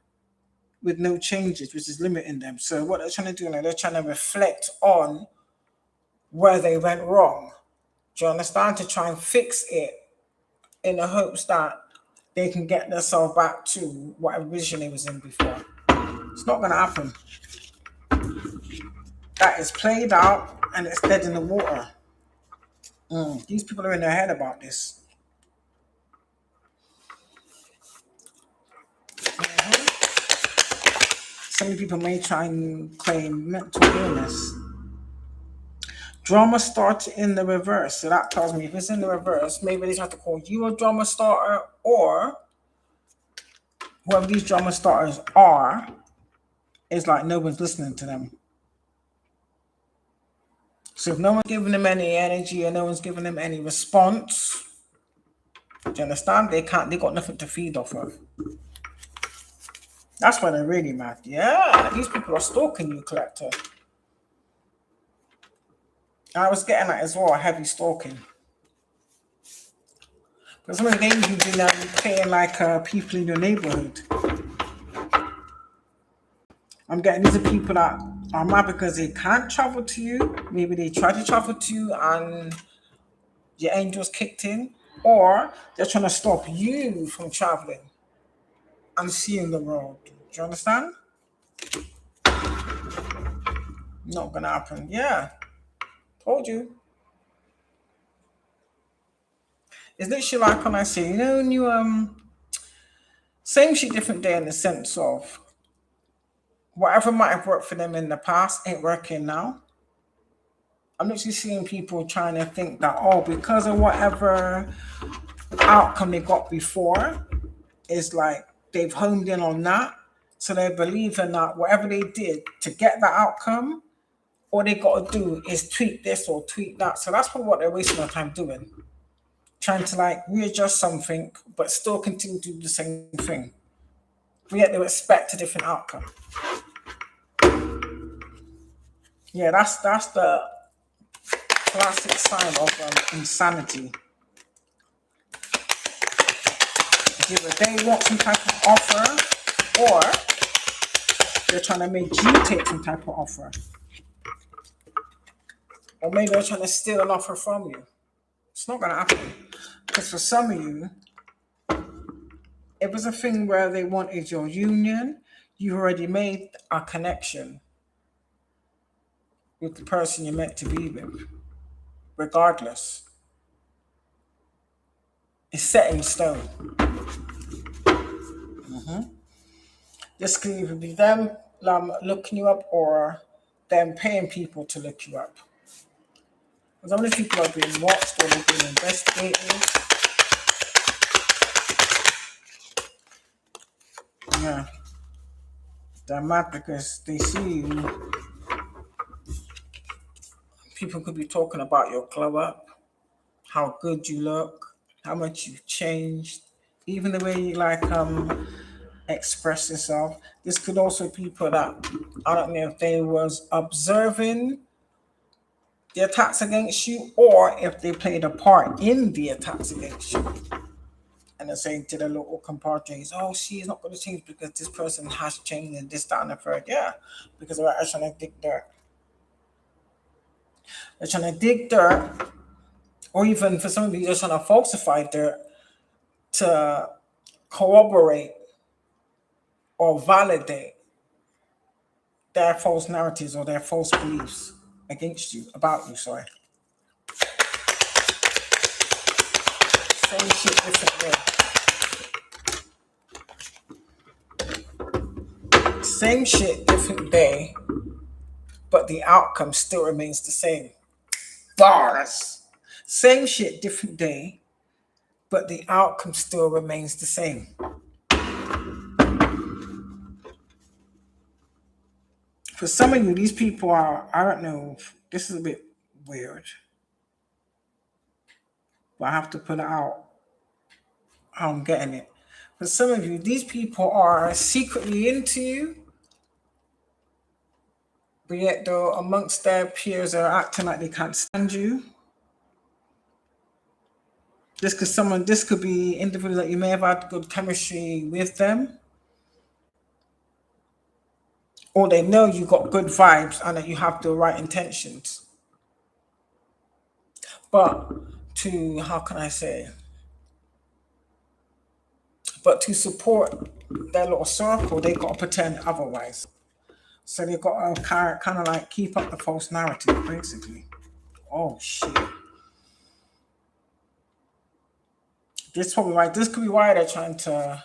with no changes, which is limiting them. So what they're trying to do now, they're trying to reflect on where they went wrong. Do you understand? To try and fix it in the hopes that they can get themselves back to whatever position they was in before. It's not going to happen. That is played out and it's dead in the water. These people are in their head about this. Some people may try and claim mental illness. Drama starts in the reverse. So that tells me if it's in the reverse, maybe they have to call you a drama starter, or whoever these drama starters are, it's like no one's listening to them. So if no one's giving them any energy and no one's giving them any response, do you understand? They got nothing to feed off of. That's why they're really mad. Yeah, these people are stalking you, collector. I was getting that as well, heavy stalking. Because some of the games you do now, you're playing like people in your neighborhood. I'm getting these are people that are mad because they can't travel to you. Maybe they try to travel to you and your angels kicked in, or they're trying to stop you from traveling and seeing the world. Do you understand? Not gonna happen. Yeah, told you. It's literally like when I say, you know, when you same shit, different day in the sense of whatever might have worked for them in the past ain't working now. I'm literally seeing people trying to think that, oh, because of whatever outcome they got before, is like they've honed in on that. So they believe in that whatever they did to get that outcome, all they got to do is tweak this or tweak that. So that's probably what they're wasting their time doing. Trying to like readjust something, but still continue to do the same thing. But yet they expect a different outcome. Yeah, that's the classic sign of insanity. Either they want some type of offer, or they're trying to make you take some type of offer. Or maybe they're trying to steal an offer from you. It's not going to happen. Because for some of you, it was a thing where they wanted your union. You already made a connection with the person you're meant to be with, regardless. It's set in stone. This could either be them looking you up or them paying people to look you up. Because how many people are being watched or they're being investigated? Yeah. They're mad because they see you. People could be talking about your glow up, how good you look, how much you've changed, even the way you like express yourself. This could also be people that I don't know if they was observing the attacks against you or if they played a part in the attacks against you. And they're saying to the local compatriots, oh, she's not going to change because this person has changed and this, that, and the third. Yeah, because they're actually trying to dig dirt. They're trying to dig dirt, or even for some of you, they're trying to falsify dirt to corroborate or validate their false narratives or their false beliefs against you, about you, sorry. Same shit, different day. Same shit, different day, but the outcome still remains the same. Bars. Same shit, different day, but the outcome still remains the same. For some of you, these people are, I don't know, this is a bit weird, but I have to put it out how I'm getting it. For some of you, these people are secretly into you, but yet though amongst their peers are acting like they can't stand you. This could be individuals that you may have had good chemistry with them, or they know you got good vibes and that you have the right intentions. But to, how can I say, but to support their little circle, they got to pretend otherwise. So they got to kind of like keep up the false narrative, basically. Oh shit! This probably why this could be why they're trying to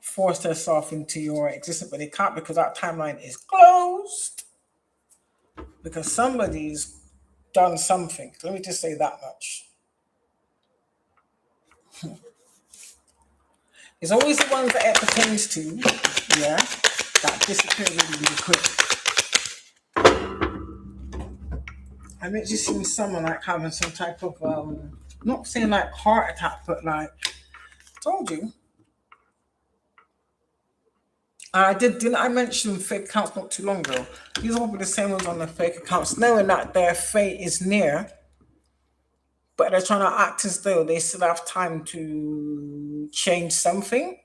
force themselves into your existence, but they can't because that timeline is closed. Because somebody's done something. Let me just say that much. It's always the ones that it pertains to, yeah, that disappear really, really quick. I mean, just seen someone like having some type of not saying like heart attack, but like told you. Didn't I mention fake accounts not too long ago? These are probably the same ones on the fake accounts, knowing that their fate is near, but they're trying to act as though they still have time to change something.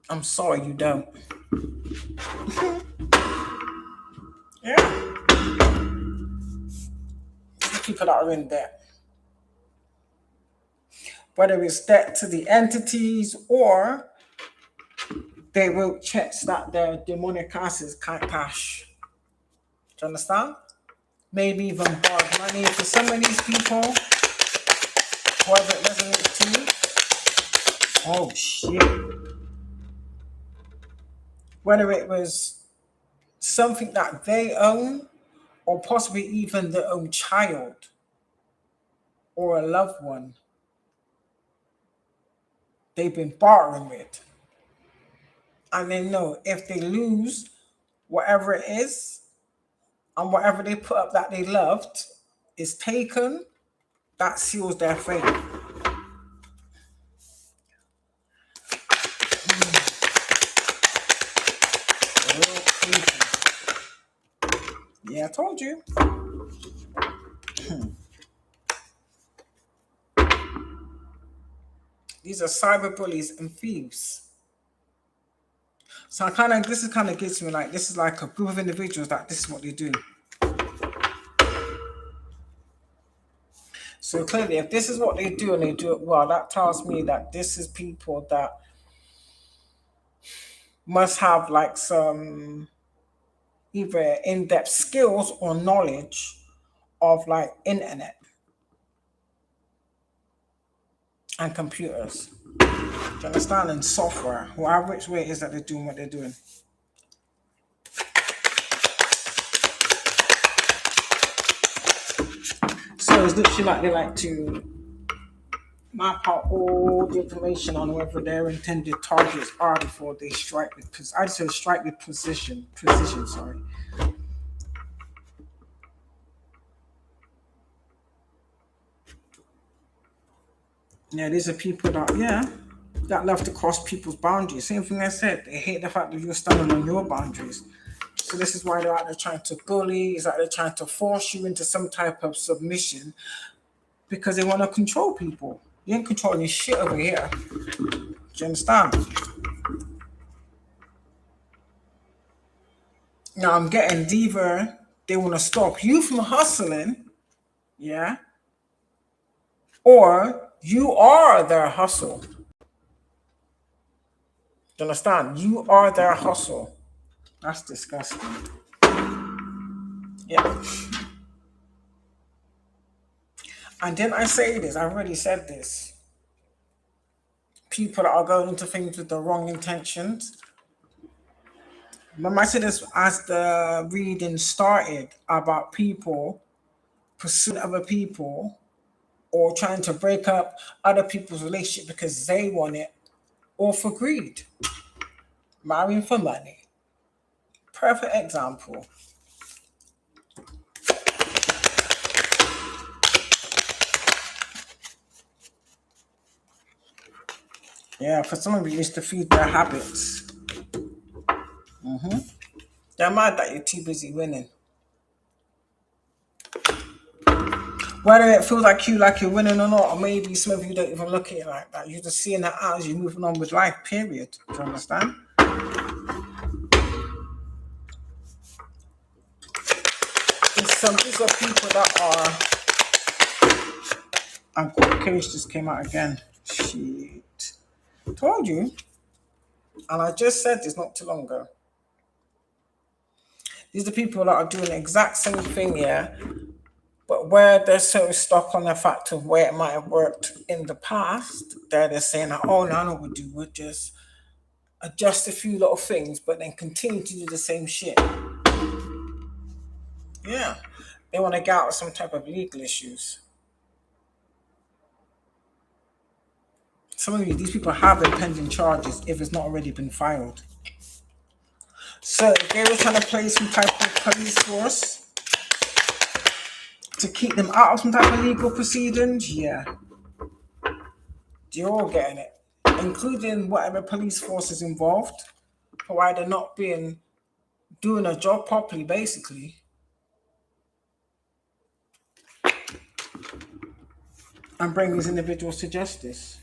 I'm sorry, you don't. Yeah. The people that are in debt. Whether it's debt to the entities or they wrote checks that their demonic asses can't cash. Do you understand? Maybe even borrowed money. For some of these people, whether it resonates to you. Oh shit. Whether it was something that they own, or possibly even their own child or a loved one they've been bartering with. And they know if they lose whatever it is and whatever they put up that they loved is taken, that seals their fate. Real creepy. Yeah, I told you. These are cyber bullies and thieves. So I kind of, this is kind of gets me like, this is like a group of individuals that this is what they do. So clearly, if this is what they do and they do it well, that tells me that this is people that must have like some either in-depth skills or knowledge of like internet and computers. Do you understand? And software, however which way it is that they're doing what they're doing. So it's literally like they like to map out all the information on whether their intended targets are before they strike with I just said strike with precision, sorry. Yeah, these are people that love to cross people's boundaries. Same thing I said, they hate the fact that you're standing on your boundaries. So this is why they're out there trying to bully, is that they're trying to force you into some type of submission because they want to control people. You ain't controlling shit over here. Do you understand? Now I'm getting either they want to stop you from hustling, yeah, or you are their hustle. Do you understand? You are their hustle. That's disgusting. Yeah. And then I say this, I've already said this. People that are going into things with the wrong intentions. Remember I said this as the reading started about people pursuing other people or trying to break up other people's relationship because they want it or for greed. Marrying for money. Perfect example. Yeah, for some of you, it's to feed their habits. They're mad that you're too busy winning. Whether it feels like you're winning or not, or maybe some of you don't even look at it like that. You're just seeing that out as you're moving on with life, period. Do you understand? These are people that are. And court case just came out again. Shit. Told you. And I just said this not too long ago. These are people that are doing the exact same thing, yeah. But where they're so stuck on the fact of where it might have worked in the past, they're saying, oh, no, I know what we do. We'll just adjust a few little things, but then continue to do the same shit. Yeah. They want to get out of some type of legal issues. Some of these people have pending charges if it's not already been filed. So if they were trying to play some type of police force to keep them out of some type of legal proceedings, yeah. You're all getting it, including whatever police force is involved, for why they're not doing a job properly, basically. And bring these individuals to justice.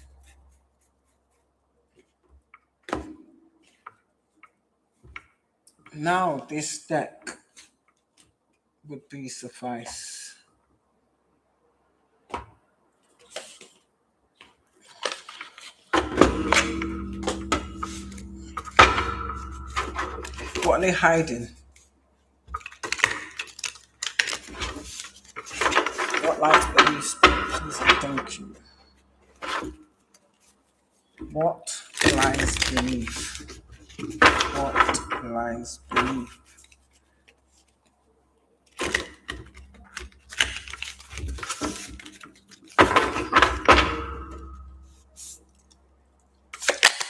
Now this deck would be suffice. What are they hiding? What lies beneath? Please and thank you. What lies beneath? What lies beneath? And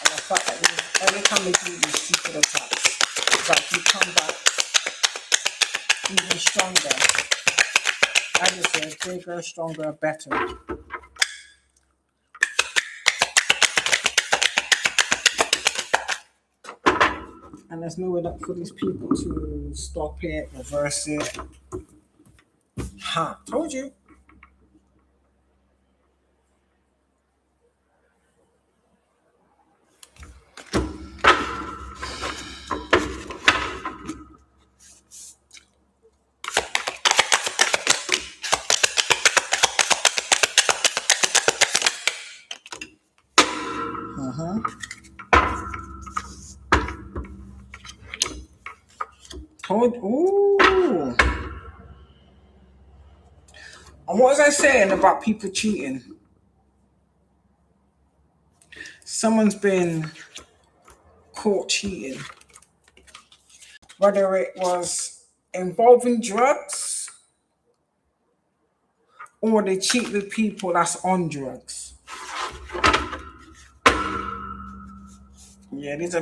the fact that every time they do these stupid attacks, it's like you come back even stronger. I just say bigger, stronger, better. And there's no way that for these people to stop it, reverse it. Ha, told you. Told, ooh. And what was I saying about people cheating? Someone's been caught cheating, whether it was involving drugs or they cheat with people that's on drugs. Yeah, these are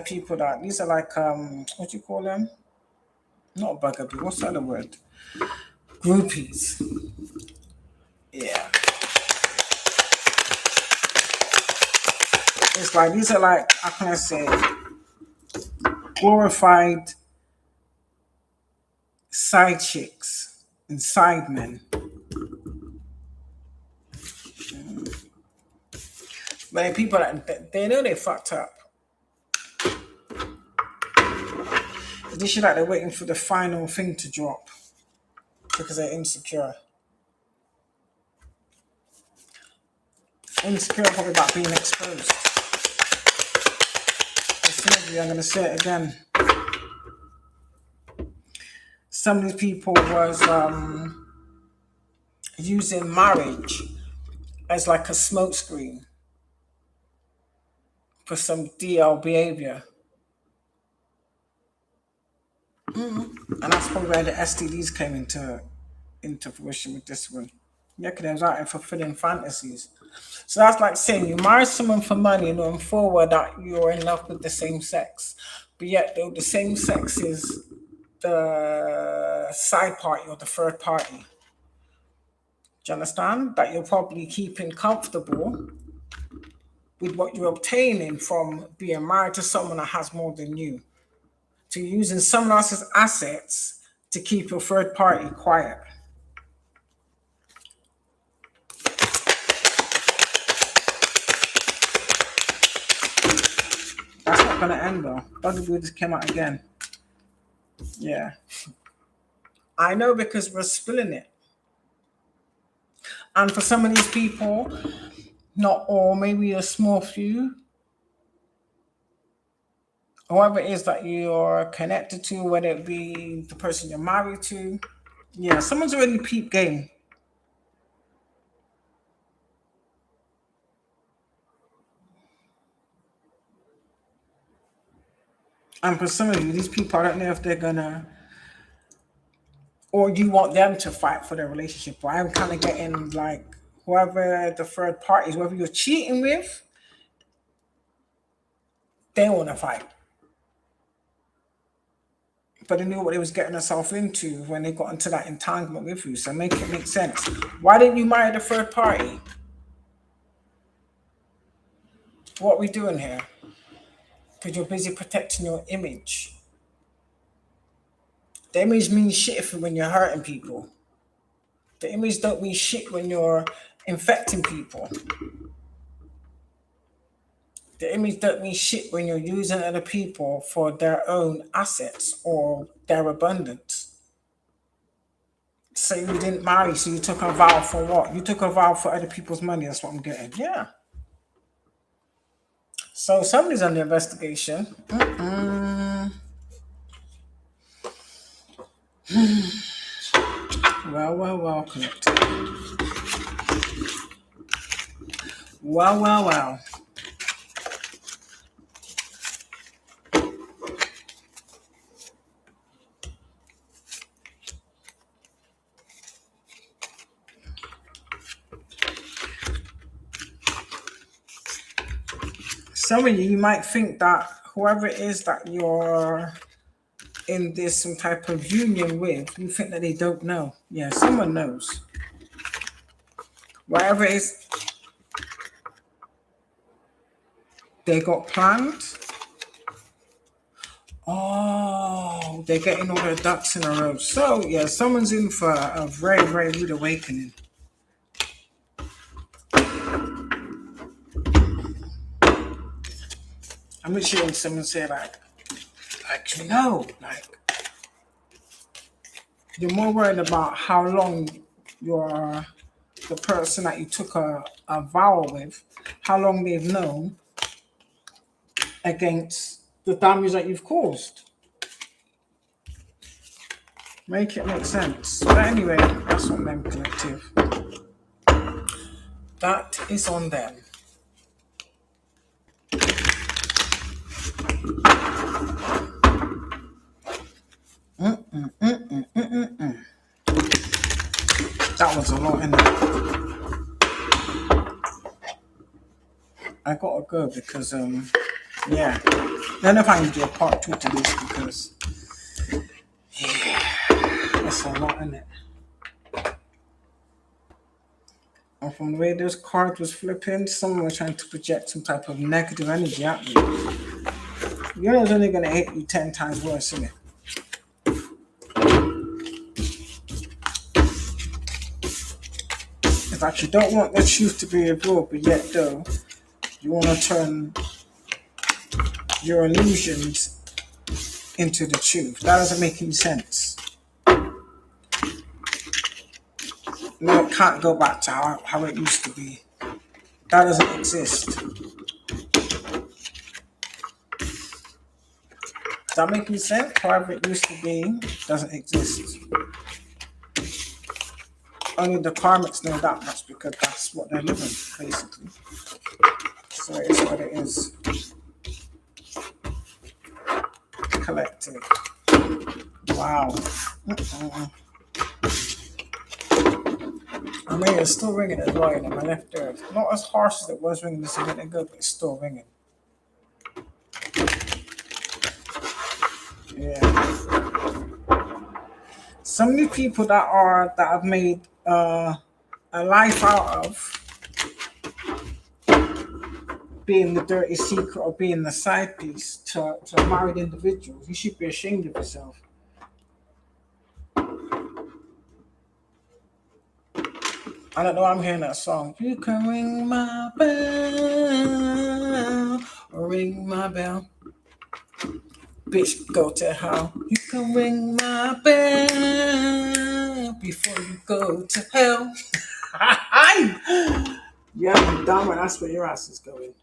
like what do you call them? Not bugaboo, what's the other word? Groupies. Yeah. It's like these are like, how can I say, glorified side chicks and side men. But the people that they know they fucked up. They should like they're waiting for the final thing to drop because they're insecure. Insecure probably about being exposed. I'm gonna say it again. Some of these people was using marriage as like a smokescreen for some DL behavior. And that's probably where the STDs came into fruition with this one. Yeah, because they was out and fulfilling fantasies. So that's like saying you marry someone for money, knowing forward that you're in love with the same sex, but yet though the same sex is the side party or the third party. Do you understand? That you're probably keeping comfortable with what you're obtaining from being married to someone that has more than you. To using someone else's assets to keep your third party quiet. That's not gonna end though. Bugaboo just came out again. Yeah. I know because we're spilling it. And for some of these people, not all, maybe a small few, whoever it is that you're connected to, whether it be the person you're married to, yeah, someone's already peep game. And for some of you, these people, I don't know if they're gonna, or you want them to fight for their relationship. But I'm kind of getting like whoever the third party is, whoever you're cheating with, they want to fight. But they knew what they was getting themselves into when they got into that entanglement with you. So make it make sense. Why didn't you marry the third party? What are we doing here? Because you're busy protecting your image. The image means shit if when you're hurting people. The image don't mean shit when you're infecting people. The image don't mean shit when you're using other people for their own assets or their abundance. So you didn't marry, so you took a vow for what? You took a vow for other people's money, that's what I'm getting. Yeah. So somebody's under investigation. Well, connected. Well. some of you might think that whoever it is that you're in this some type of union with, you think that they don't know. Yeah, someone knows. Whatever it is they got planned. Oh, they're getting all their ducks in a row. So yeah, someone's in for a very, very rude awakening. I'm just hearing someone say like you're more worried about how long you're the person that you took a vow with, how long they've known against the damage that you've caused. Make it make sense. But anyway, that's on them, collective. That is on them. That was a lot, innit? I gotta go because yeah. I don't know if I can do a part 2 to this because yeah, it's a lot, innit? And from the way those cards was flipping, someone was trying to project some type of negative energy at you. You know it's only gonna hit you 10 times worse, isn't it? In fact, you don't want the truth to be revealed, but yet though, you want to turn your illusions into the truth. That doesn't make any sense. No, it can't go back to how it used to be. That doesn't exist. Does that make any sense? However it used to be doesn't exist. Only the karmics know that much because that's what they're living, basically. So it is what it is. Collective. Wow. I mean, it's still ringing as well in my left ear. Not as harsh as it was ringing this a minute ago, but it's still ringing. Yeah. So many people that have made a life out of being the dirty secret or being the side piece to married individuals. You should be ashamed of yourself. I don't know, I'm hearing that song. You can ring my bell, ring my bell. Bitch, go to hell. You can ring my bell before you go to hell. Yeah, you dumb, and that's where your ass is going.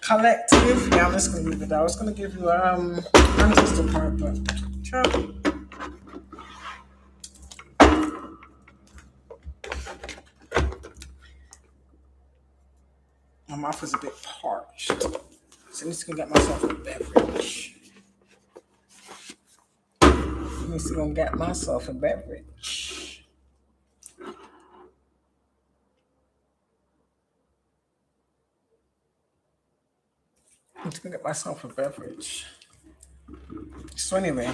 Collective. Yeah, I'm just gonna leave it there. I was gonna give you ancestor card, but ciao. My mouth is a bit parched, so I need to go get myself a beverage. I need to go get myself a beverage. I need to go get myself a beverage. So anyway,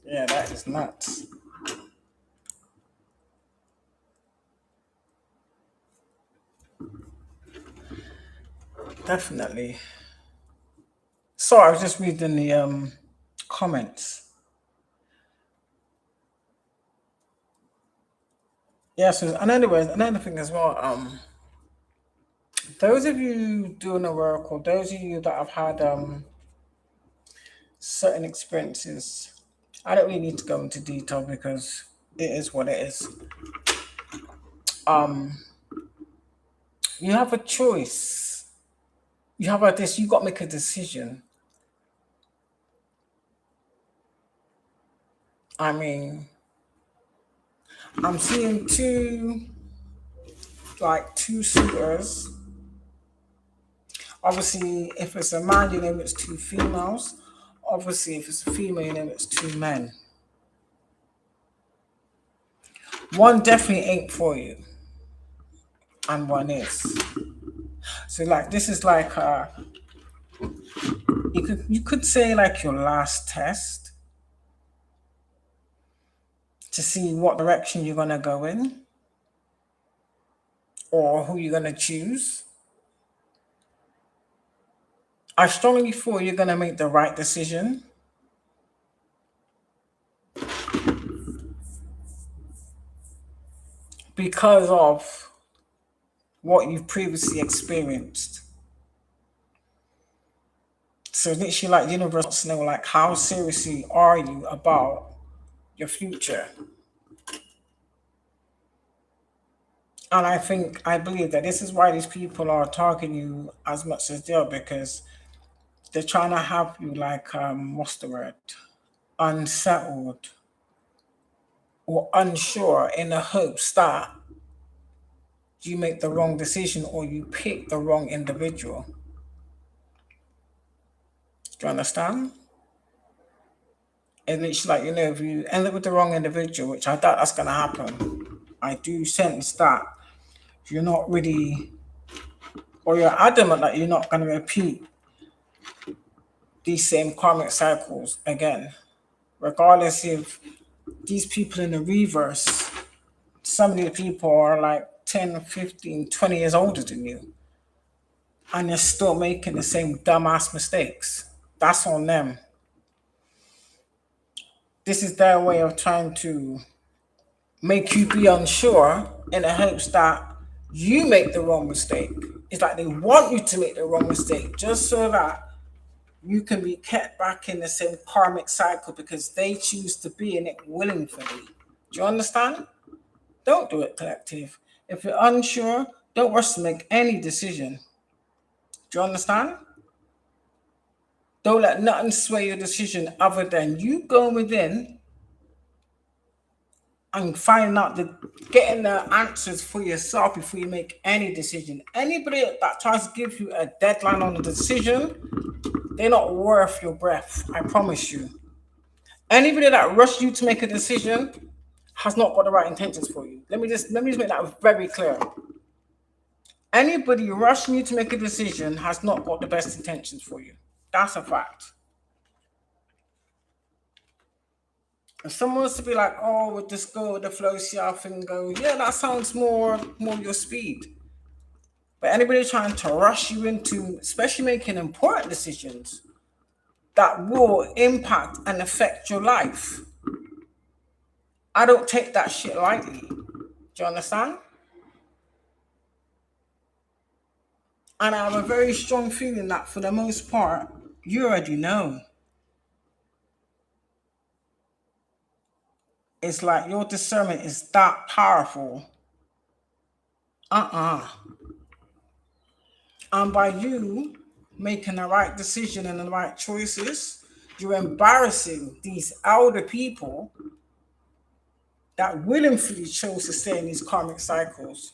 yeah, that is nuts. Definitely. So I was just reading the comments. Yeah, so and anyways, another thing as well, those of you doing the work or those of you that have had certain experiences, I don't really need to go into detail because it is what it is. You have a choice. You have you got to make a decision. I mean, I'm seeing two suitors. Obviously, if it's a man, you know it's two females. Obviously, if it's a female, you know it's two men. One definitely ain't for you, and one is. So like this is like you could say like your last test to see what direction you're gonna go in or who you're gonna choose. I strongly feel you're gonna make the right decision because of what you've previously experienced. So literally like the universe wants to know like how seriously are you about your future? And I believe that this is why these people are targeting you as much as they are because they're trying to have you like what's the word? Unsettled or unsure in the hopes that you make the wrong decision or you pick the wrong individual. Do you understand? And it's like, if you end up with the wrong individual, which I doubt that's going to happen, I do sense that you're not really, or you're adamant that you're not going to repeat these same karmic cycles again. Regardless if these people in the reverse, some of these people are like 10, 15, 20 years older than you, and they're still making the same dumbass mistakes. That's on them. This is their way of trying to make you be unsure in the hopes that you make the wrong mistake. It's like they want you to make the wrong mistake just so that you can be kept back in the same karmic cycle because they choose to be in it willingly. Do you understand? Don't do it, collective. If you're unsure, don't rush to make any decision. Do you understand? Don't let nothing sway your decision other than you going within and finding out getting the answers for yourself before you make any decision. Anybody that tries to give you a deadline on a decision, they're not worth your breath. I promise you. Anybody that rushes you to make a decision has not got the right intentions for you. Let me just make that very clear. Anybody rushing you to make a decision has not got the best intentions for you. That's a fact. If someone wants to be like, oh, we'll just go with the flow, see how things go, yeah, that sounds more your speed. But anybody trying to rush you into, especially making important decisions that will impact and affect your life, I don't take that shit lightly. Do you understand? And I have a very strong feeling that for the most part, you already know. It's like your discernment is that powerful. Uh-uh. And by you making the right decision and the right choices, you're embarrassing these elder people that willingly chose to stay in these karmic cycles.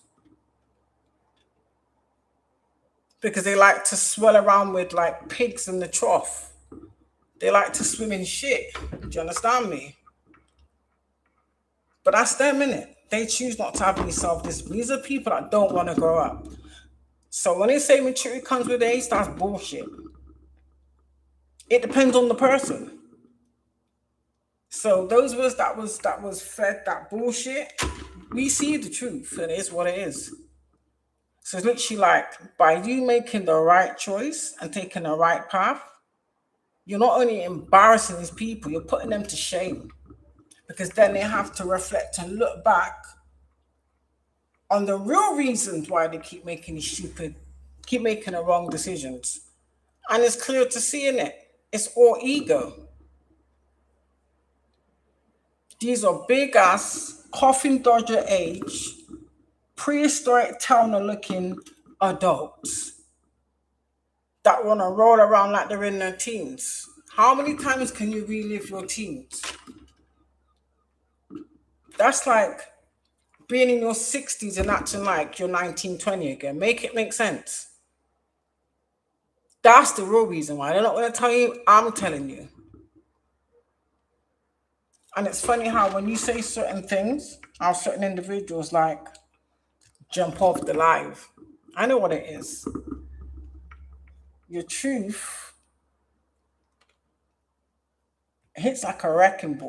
Because they like to swell around with like pigs in the trough. They like to swim in shit. Do you understand me? But that's their minute. They choose not to have any self-discipline. These are people that don't want to grow up. So when they say maturity comes with age, that's bullshit. It depends on the person. So those of us that was fed that bullshit, we see the truth, and it is what it is. So it's literally like by you making the right choice and taking the right path, you're not only embarrassing these people, you're putting them to shame. Because then they have to reflect and look back on the real reasons why they keep making the wrong decisions. And it's clear to see in it. It's all ego. These are big ass, coffin dodger age, prehistoric towner looking adults that want to roll around like they're in their teens. How many times can you relive your teens? That's like being in your 60s and acting like you're 1920 again. Make it make sense. That's the real reason why. They're not going to tell you, I'm telling you. And it's funny how when you say certain things, how certain individuals like jump off the live. I know what it is. Your truth hits like a wrecking ball.